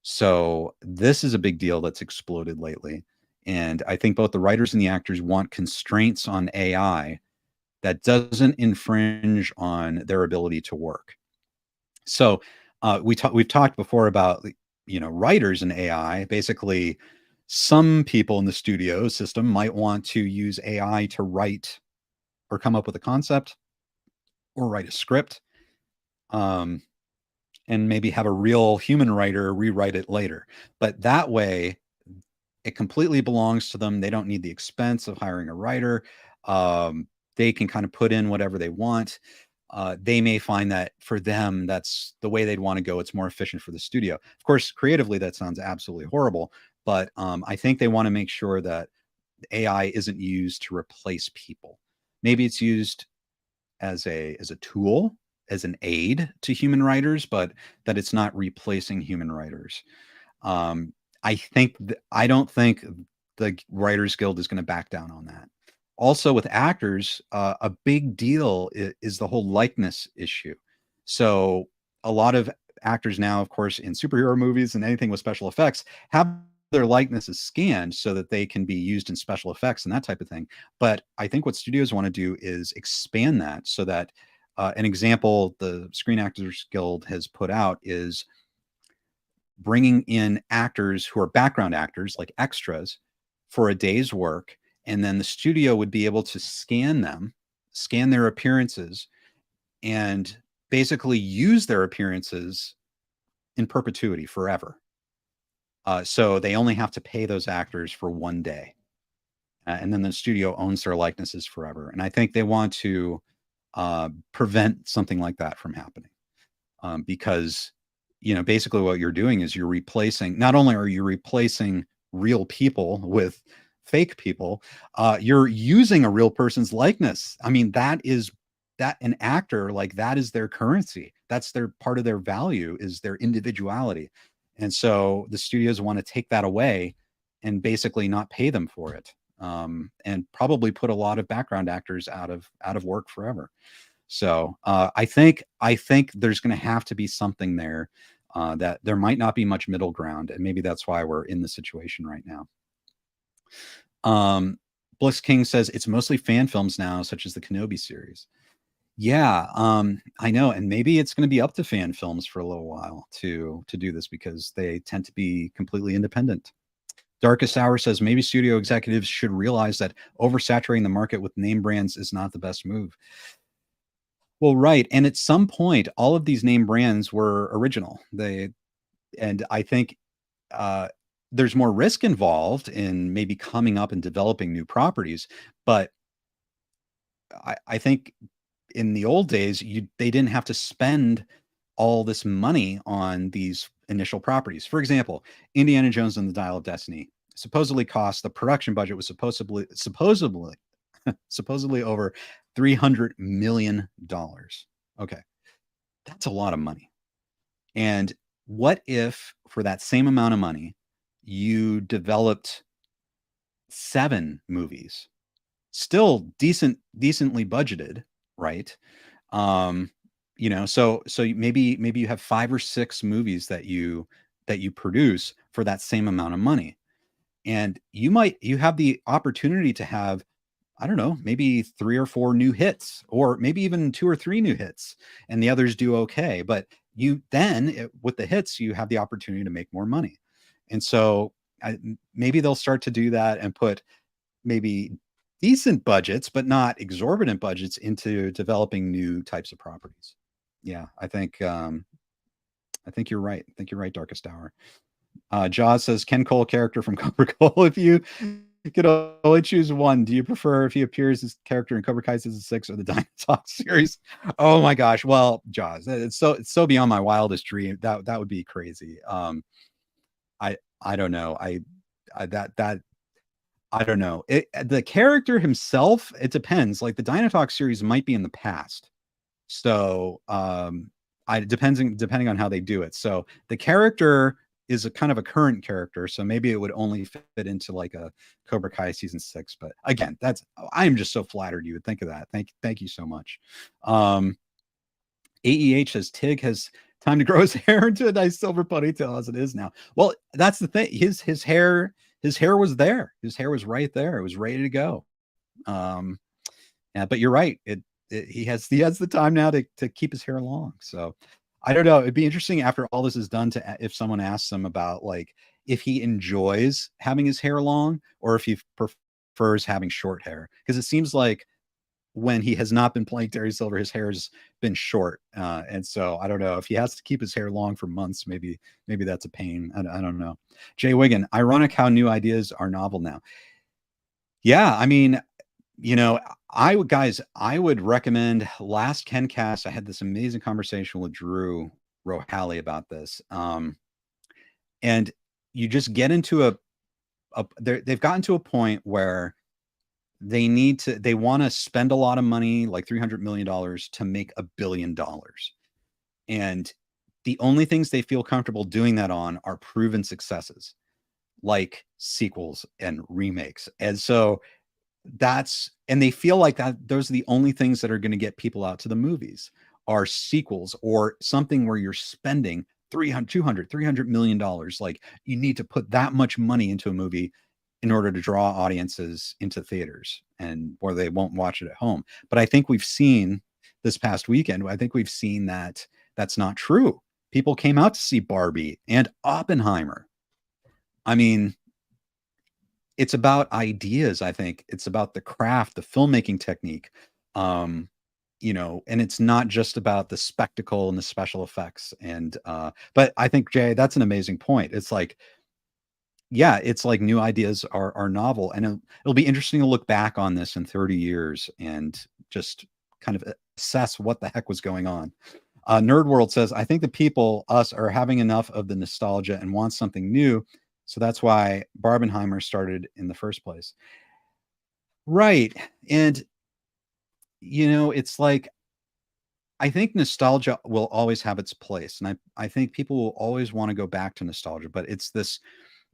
So this is a big deal that's exploded lately. And I think both the writers and the actors want constraints on AI that doesn't infringe on their ability to work. So we've talked before about writers and AI. Basically, some people in the studio system might want to use AI to write or come up with a concept or write a script, and maybe have a real human writer rewrite it later. But that way, it completely belongs to them. They don't need the expense of hiring a writer. They can kind of put in whatever they want. They may find that for them, that's the way they'd want to go. It's more efficient for the studio. Of course, creatively, that sounds absolutely horrible. But I think they want to make sure that AI isn't used to replace people. Maybe it's used as a tool, as an aid to human writers, but that it's not replacing human writers. I don't think the Writers Guild is going to back down on that. Also, with actors, a big deal is the whole likeness issue. So a lot of actors now, of course, in superhero movies and anything with special effects, have their likenesses scanned so that they can be used in special effects and that type of thing. But I think what studios want to do is expand that so that an example the Screen Actors Guild has put out is bringing in actors who are background actors, like extras, for a day's work. And then the studio would be able to scan them, scan their appearances, and basically use their appearances in perpetuity forever. So they only have to pay those actors for one day. And then the studio owns their likenesses forever. And I think they want to prevent something like that from happening. Because, basically what you're doing is you're replacing, not only are you replacing real people with fake people, you're using a real person's likeness. I mean, that an actor, like, that is their currency. That's their part of their value, is their individuality. And so the studios want to take that away and basically not pay them for it, and probably put a lot of background actors out of work forever. So I think there's going to have to be something there, that there might not be much middle ground, and maybe that's why we're in the situation right now. Bliss King says it's mostly fan films now, such as the Kenobi series. Yeah, I know, and maybe it's going to be up to fan films for a little while to do this, because they tend to be completely independent. Darkest Hour says maybe studio executives should realize that oversaturating the market with name brands is not the best move. Well, right, and at some point, all of these name brands were original. And I think there's more risk involved in maybe coming up and developing new properties, but I think in the old days, they didn't have to spend all this money on these initial properties. For example, Indiana Jones and the Dial of Destiny supposedly cost, the production budget was supposedly over $300 million. Okay, that's a lot of money. And what if for that same amount of money, you developed 7 movies, still decently budgeted, right? So maybe you have 5 or 6 movies that you produce for that same amount of money, and you have the opportunity to have, I don't know, maybe 3 or 4 new hits, or maybe even 2 or 3 new hits, and the others do okay. But with the hits, you have the opportunity to make more money. And so maybe they'll start to do that and put maybe decent budgets, but not exorbitant budgets, into developing new types of properties. Yeah, I think you're right. I think you're right, Darkest Hour. Jaws says, Ken Cole character from Cobra Kai. If you could only choose one, do you prefer if he appears as character in Cobra Kai season 6 or the Dinosaur series? Oh my gosh. Well, Jaws, it's so beyond my wildest dream. That would be crazy. I don't know. I don't know. The character himself, it depends. Like, the Dinotalk series might be in the past. So depending on how they do it. So the character is a kind of a current character, so maybe it would only fit into like a Cobra Kai season 6. But again, that's I'm just so flattered you would think of that. Thank you so much. AEH says Tig has time to grow his hair into a nice silver ponytail as it is now. Well, that's the thing. His hair was there. His hair was right there. It was ready to go. Yeah, but you're right. He has the time now to keep his hair long. So I don't know. It'd be interesting after all this is done to if someone asks him about like if he enjoys having his hair long or if he prefers having short hair, because it seems like when he has not been playing Terry Silver, his hair has been short, and so I don't know if he has to keep his hair long for months. Maybe that's a pain. I don't know. Jay Wiggin, ironic how new ideas are novel now. Yeah, I mean, I would recommend last KenCast. I had this amazing conversation with Drew Rohally about this, and you just get into they've gotten to a point where they want to spend a lot of money, like $300 million to make $1 billion. And the only things they feel comfortable doing that on are proven successes, like sequels and remakes. And so and they feel like that those are the only things that are going to get people out to the movies are sequels or something where you're spending 300 million dollars. Like you need to put that much money into a movie in order to draw audiences into theaters or they won't watch it at home. But I think we've seen this past weekend, that that's not true. People came out to see Barbie and Oppenheimer. I mean, it's about ideas. I think it's about the craft, the filmmaking technique. And it's not just about the spectacle and the special effects. But I think, Jay, that's an amazing point. It's like, yeah, it's like new ideas are novel, and it'll be interesting to look back on this in 30 years and just kind of assess what the heck was going on. Nerd World says, I think the people, us, are having enough of the nostalgia and want something new. So that's why Barbenheimer started in the first place. Right. And, it's like, I think nostalgia will always have its place. And I think people will always want to go back to nostalgia, but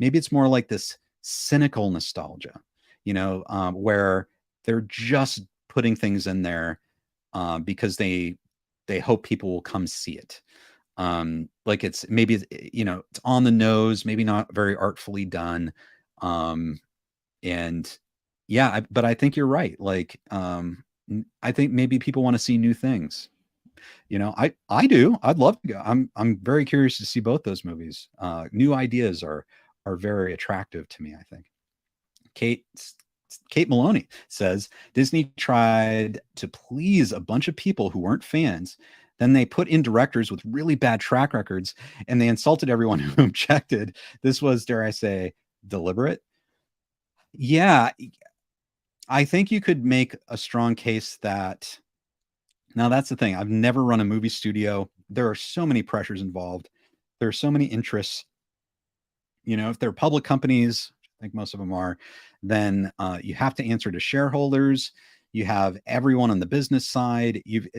maybe it's more like this cynical nostalgia, where they're just putting things in there because they hope people will come see it. Like it's on the nose, maybe not very artfully done. And yeah, but I think you're right. Like, I think maybe people want to see new things. I do. I'd love to go. I'm very curious to see both those movies. New ideas are very attractive to me, I think. Kate Maloney says Disney tried to please a bunch of people who weren't fans. Then they put in directors with really bad track records and they insulted everyone who objected. This was, dare I say, deliberate. Yeah, I think you could make a strong case that. Now, that's the thing. I've never run a movie studio. There are so many pressures involved. There are so many interests. If they're public companies, I think most of them are, then you have to answer to shareholders. You have everyone on the business side. You've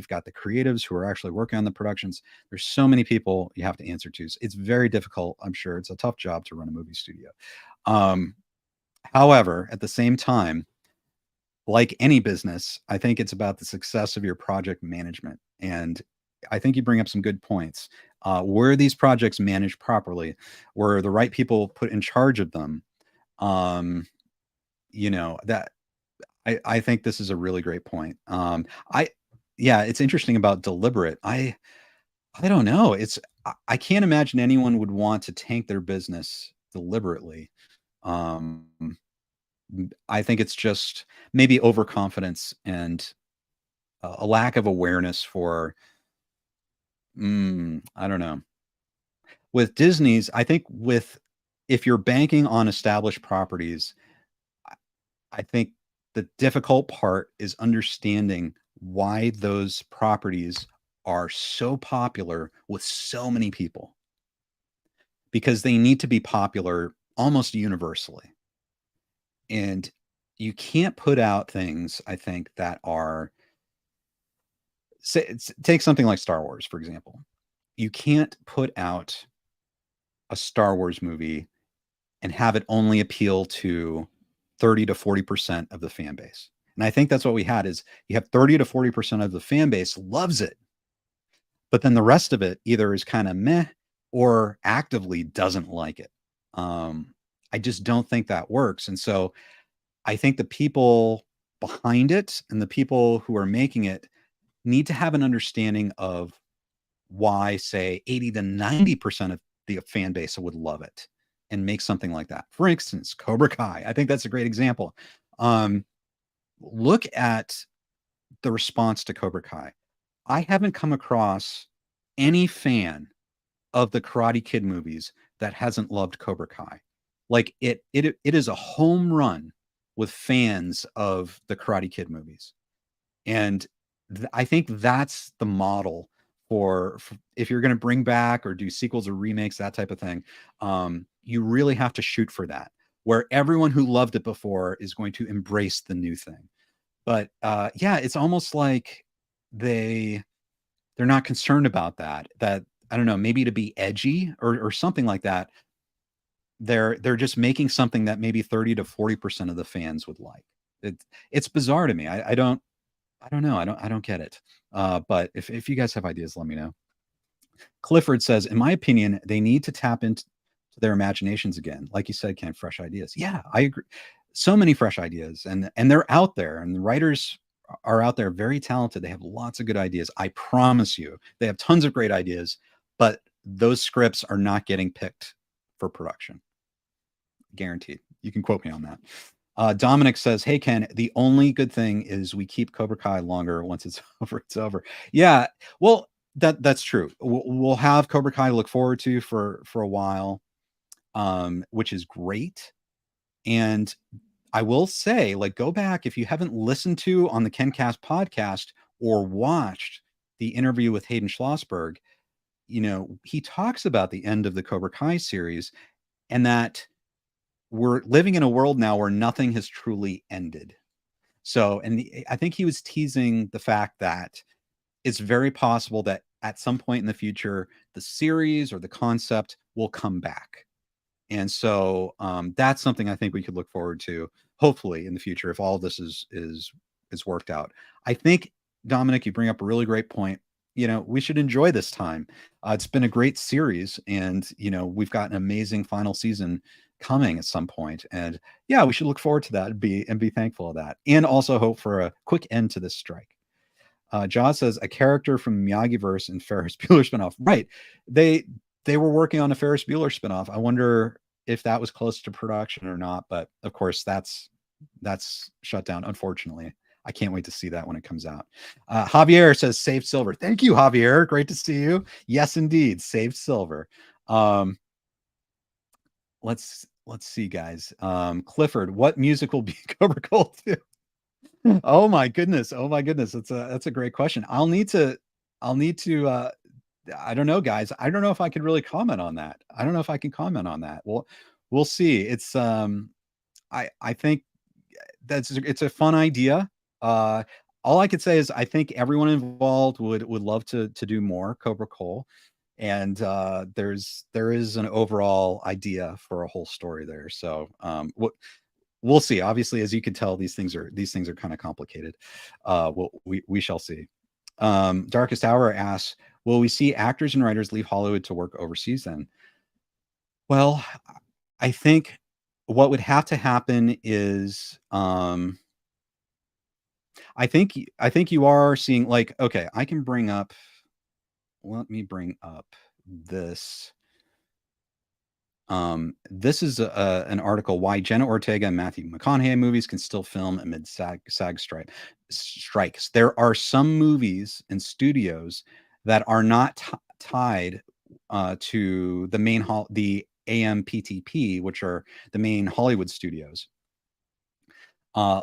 got the creatives who are actually working on the productions. There's so many people you have to answer to. It's very difficult. I'm sure it's a tough job to run a movie studio. However, at the same time, like any business, I think it's about the success of your project management. And I think you bring up some good points. Were these projects managed properly? Were the right people put in charge of them? That I think this is a really great point. It's interesting about deliberate. I don't know. I can't imagine anyone would want to tank their business deliberately. I think it's just maybe overconfidence and a lack of awareness for, I don't know. With Disney's, I think if you're banking on established properties, I think the difficult part is understanding why those properties are so popular with so many people, because they need to be popular almost universally. And you can't put out things, I think, that are, take something like Star Wars, for example. You can't put out a Star Wars movie and have it only appeal to 30 to 40% of the fan base. And I think that's what we had is you have 30 to 40% of the fan base loves it, but then the rest of it either is kind of meh or actively doesn't like it. I just don't think that works. And so I think the people behind it and the people who are making it need to have an understanding of why, say, 80 to 90% of the fan base would love it and make something like that. For instance, Cobra Kai. I think that's a great example. Look at the response to Cobra Kai. I haven't come across any fan of the Karate Kid movies that hasn't loved Cobra Kai. Like it is a home run with fans of the Karate Kid movies. And I think that's the model for if you're going to bring back or do sequels or remakes, that type of thing. You really have to shoot for that, where everyone who loved it before is going to embrace the new thing. But yeah, it's almost like they're not concerned about that. That I don't know, maybe to be edgy or something like that. They're just making something that maybe 30 to 40% of the fans would like. It's bizarre to me. I don't know. I don't get it. But if you guys have ideas, let me know. Clifford says, in my opinion, they need to tap into their imaginations again. Like you said, Ken, fresh ideas. Yeah, I agree. So many fresh ideas, and they're out there, and the writers are out there, very talented. They have lots of good ideas. I promise you, they have tons of great ideas, but those scripts are not getting picked for production. Guaranteed. You can quote me on that. Dominic says, hey, Ken, the only good thing is we keep Cobra Kai longer. Once it's over, it's over. Yeah, well, that's true. We'll have Cobra Kai to look forward to for a while, which is great. And I will say, like, go back if you haven't listened to on the KenCast podcast or watched the interview with Hayden Schlossberg, you know, he talks about the end of the Cobra Kai series and that we're living in a world now where nothing has truly ended. So, and I think he was teasing the fact that it's very possible that at some point in the future, the series or the concept will come back. And so that's something I think we could look forward to, hopefully in the future, if all of this is worked out. I think, Dominic, you bring up a really great point. You know, we should enjoy this time. It's been a great series, and you know, we've got an amazing final season coming at some point. And yeah, we should look forward to that and be thankful of that, and also hope for a quick end to this strike. Jaws says a character from Miyagi-verse and Ferris Bueller spinoff. Right. They were working on a Ferris Bueller spinoff. I wonder if that was close to production or not, but of course that's shut down, unfortunately. I can't wait to see that when it comes out. Javier says saved silver. Thank you, Javier. Great to see you. Yes, indeed. Saved silver. Let's see, guys. Clifford, what music will be Cobra Kai 2? Oh my goodness. Oh my goodness. That's a great question. I'll need to I don't know, guys. I don't know if I could really comment on that. I don't know if I can comment on that. Well, we'll see. It's I think it's a fun idea. All I could say is I think everyone involved would love to do more Cobra Kai. And there is an overall idea for a whole story there. So we'll see. Obviously, as you can tell, these things are kind of complicated. We shall see. Darkest Hour asks, will we see actors and writers leave Hollywood to work overseas then? Well, I think what would have to happen is I think you are seeing, like, okay, let me bring up this. This is an article, why Jenna Ortega and Matthew McConaughey movies can still film amid SAG strikes. There are some movies and studios that are not tied to the main the AMPTP, which are the main Hollywood studios.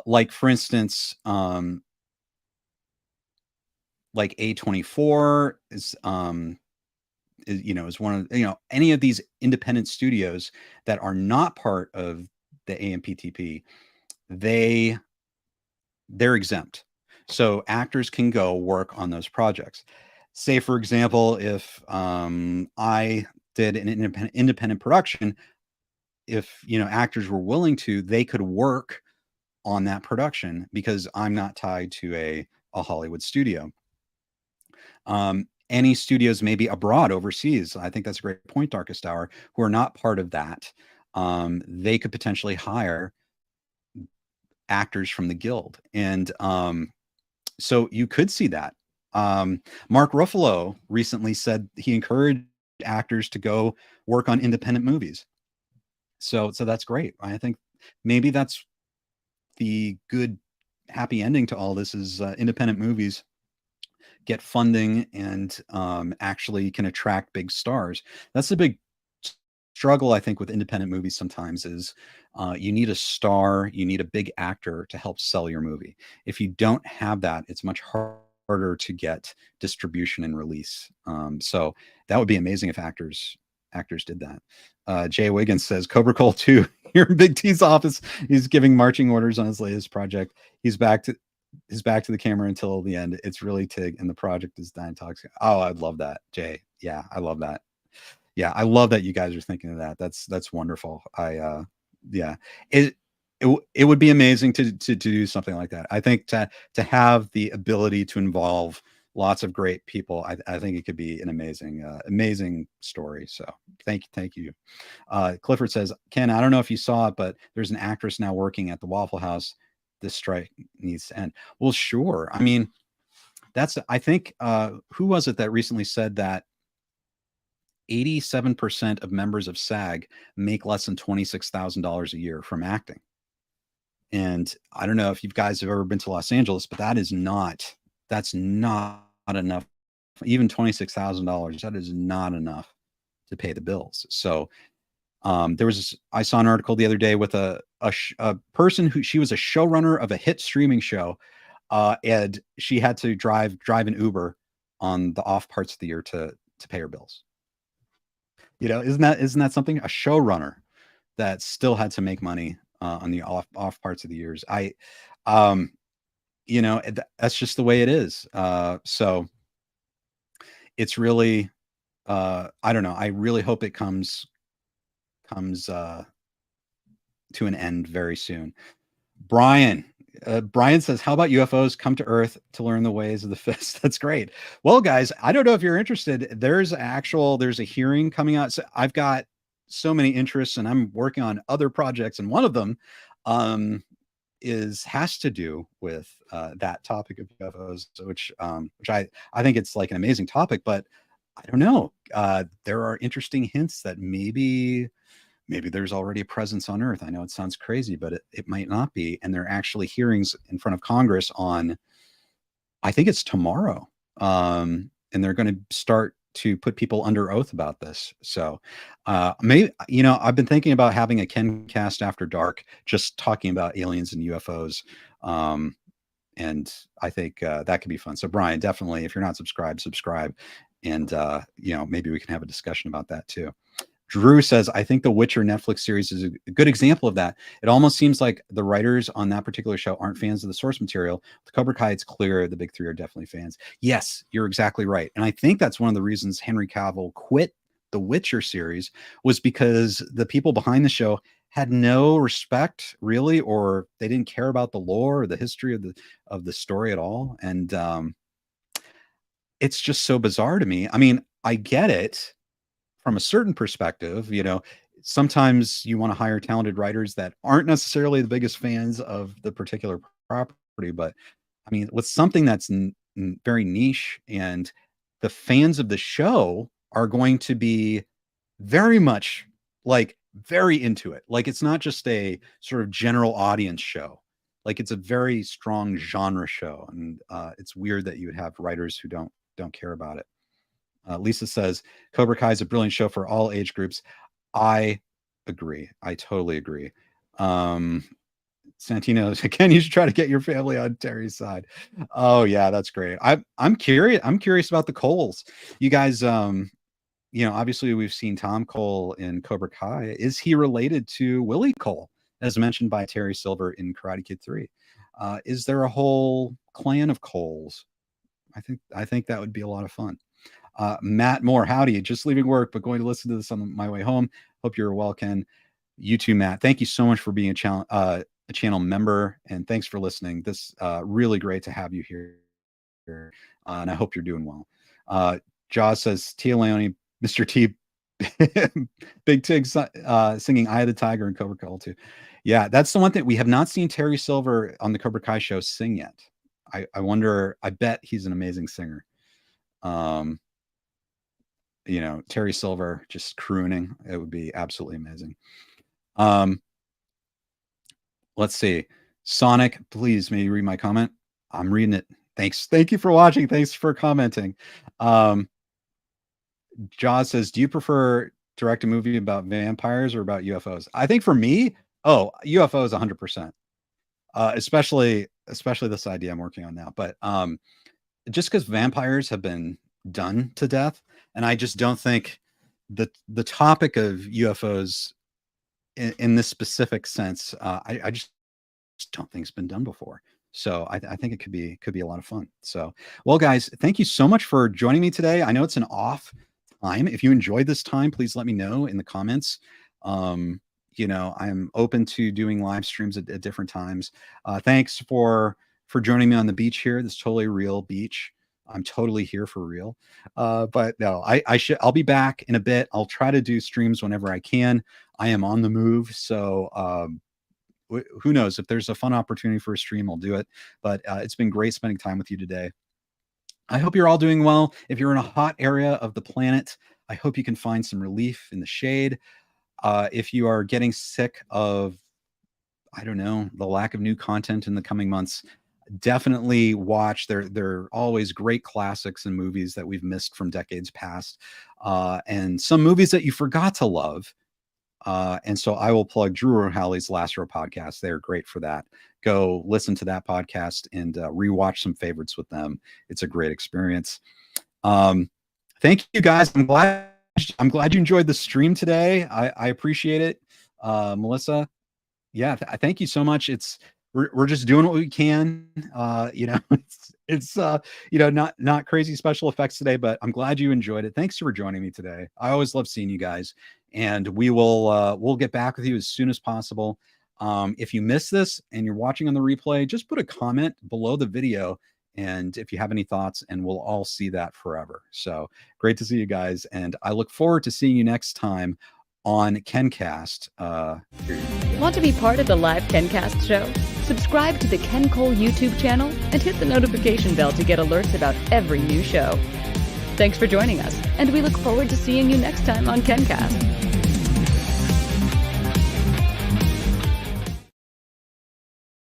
Like, for instance, like A24 is one of, any of these independent studios that are not part of the AMPTP, they're exempt. So actors can go work on those projects. Say, for example, if I did an independent production, if actors were willing to, they could work on that production because I'm not tied to a Hollywood studio. Any studios maybe abroad, overseas, I think that's a great point, Darkest Hour, who are not part of that, they could potentially hire actors from the guild. And so you could see that. Mark Ruffalo recently said he encouraged actors to go work on independent movies. So that's great. I think maybe that's the good happy ending to all this is independent movies get funding and actually can attract big stars. That's the big struggle, I think, with independent movies sometimes is you need a star, you need a big actor to help sell your movie. If you don't have that, it's much harder to get distribution and release. So that would be amazing if actors did that. Jay Wiggins says Cobra Cole 2 here in Big T's office. He's giving marching orders on his latest project. He's back to the camera until the end. It's really Tig, and the project is dying toxic. Oh, I'd love that, Jay. Yeah, I love that. Yeah, I love that you guys are thinking of that. That's wonderful. Yeah, it would be amazing to do something like that. I think to have the ability to involve lots of great people, I think it could be an amazing story. So thank you. Clifford says, Ken, I don't know if you saw it, but there's an actress now working at the Waffle House. This strike needs to end. Well, sure. I mean, I think who was it that recently said that 87% of members of SAG make less than $26,000 a year from acting. And I don't know if you guys have ever been to Los Angeles, but that's not enough. Even $26,000, that is not enough to pay the bills. So I saw an article the other day with a person who, she was a showrunner of a hit streaming show, and she had to drive an Uber on the off parts of the year to pay her bills. Isn't that something? A showrunner that still had to make money on the off parts of the years. That's just the way it is. So it's really, I don't know. I really hope it comes to an end very soon. Brian says, how about UFOs come to Earth to learn the ways of the fist? That's great. Well, guys, I don't know if you're interested. There's a hearing coming out. So I've got so many interests and I'm working on other projects. And one of them has to do with that topic of UFOs, which I think it's like an amazing topic, but I don't know. There are interesting hints that maybe there's already a presence on Earth. I know it sounds crazy, but it might not be. And there are actually hearings in front of Congress on, I think it's tomorrow. And they're going to start to put people under oath about this. So maybe, I've been thinking about having a KenCast after dark, just talking about aliens and UFOs. And I think that could be fun. So Brian, definitely, if you're not subscribed, subscribe. And, maybe we can have a discussion about that too. Drew says, I think the Witcher Netflix series is a good example of that. It almost seems like the writers on that particular show aren't fans of the source material. With Cobra Kai, it's clear the big three are definitely fans. Yes, you're exactly right. And I think that's one of the reasons Henry Cavill quit the Witcher series, was because the people behind the show had no respect, really, or they didn't care about the lore or the history of the story at all. And it's just so bizarre to me. I mean, I get it from a certain perspective. Sometimes you want to hire talented writers that aren't necessarily the biggest fans of the particular property, but I mean, with something that's very niche, and the fans of the show are going to be very much very into it. Like, it's not just a sort of general audience show. Like, it's a very strong genre show. And it's weird that you would have writers who don't care about it. Lisa says, Cobra Kai is a brilliant show for all age groups. I agree. I totally agree. Santino, Ken, you should try to get your family on Terry's side. Oh yeah, that's great. I'm curious. I'm curious about the Coles. You guys, obviously we've seen Tom Cole in Cobra Kai. Is he related to Willie Cole, as mentioned by Terry Silver in Karate Kid 3? Is there a whole clan of Coles? I think that would be a lot of fun. Matt Moore, howdy, just leaving work, but going to listen to this on my way home. Hope you're well, Ken. You too, Matt. Thank you so much for being a channel member, and thanks for listening. This really great to have you here, and I hope you're doing well. Jaws says, Tia Leone, Mr. T, Big Tig singing Eye of the Tiger and Cobra Kai too. Yeah, that's the one thing. We have not seen Terry Silver on the Cobra Kai show sing yet. I wonder, I bet he's an amazing singer. You know, Terry Silver just crooning, it would be absolutely amazing. Let's see. Sonic, please, may you read my comment? I'm reading it. Thanks. Thank you for watching. Thanks for commenting. Jaws says, do you prefer direct a movie about vampires or about UFOs? I think for me, UFOs 100%. Especially this idea I'm working on now. But just because vampires have been done to death, and I just don't think the topic of UFOs in this specific sense, I just don't think it's been done before. So I think it could be a lot of fun. So, well, guys, thank you so much for joining me today. I know it's an off time. If you enjoyed this time, please let me know in the comments. You know, I'm open to doing live streams at different times. Thanks for joining me on the beach here. This totally real beach. I'm totally here for real. But no, I'll be back in a bit. I'll try to do streams whenever I can. I am on the move. So, who knows, if there's a fun opportunity for a stream, I'll do it. But it's been great spending time with you today. I hope you're all doing well. If you're in a hot area of the planet, I hope you can find some relief in the shade. If you are getting sick of, I don't know, the lack of new content in the coming months, definitely watch. They're always great classics and movies that we've missed from decades past, and some movies that you forgot to love. And so I will plug Drew O'Halley's Last Row podcast. They're great for that. Go listen to that podcast and rewatch some favorites with them. It's a great experience. Thank you, guys. I'm glad you enjoyed the stream today. I appreciate it. Melissa, yeah, thank you so much. We're just doing what we can. You know, it's you know, not crazy special effects today, but I'm glad you enjoyed it. Thanks for joining me today. I always love seeing you guys, and we'll get back with you as soon as possible. If you missed this and you're watching on the replay, just put a comment below the video, and if you have any thoughts, and we'll all see that forever. So great to see you guys, and I look forward to seeing you next time on KenCast. Want to be part of the live KenCast show? Subscribe to the Ken Cole YouTube channel and hit the notification bell to get alerts about every new show. Thanks for joining us, and we look forward to seeing you next time on KenCast.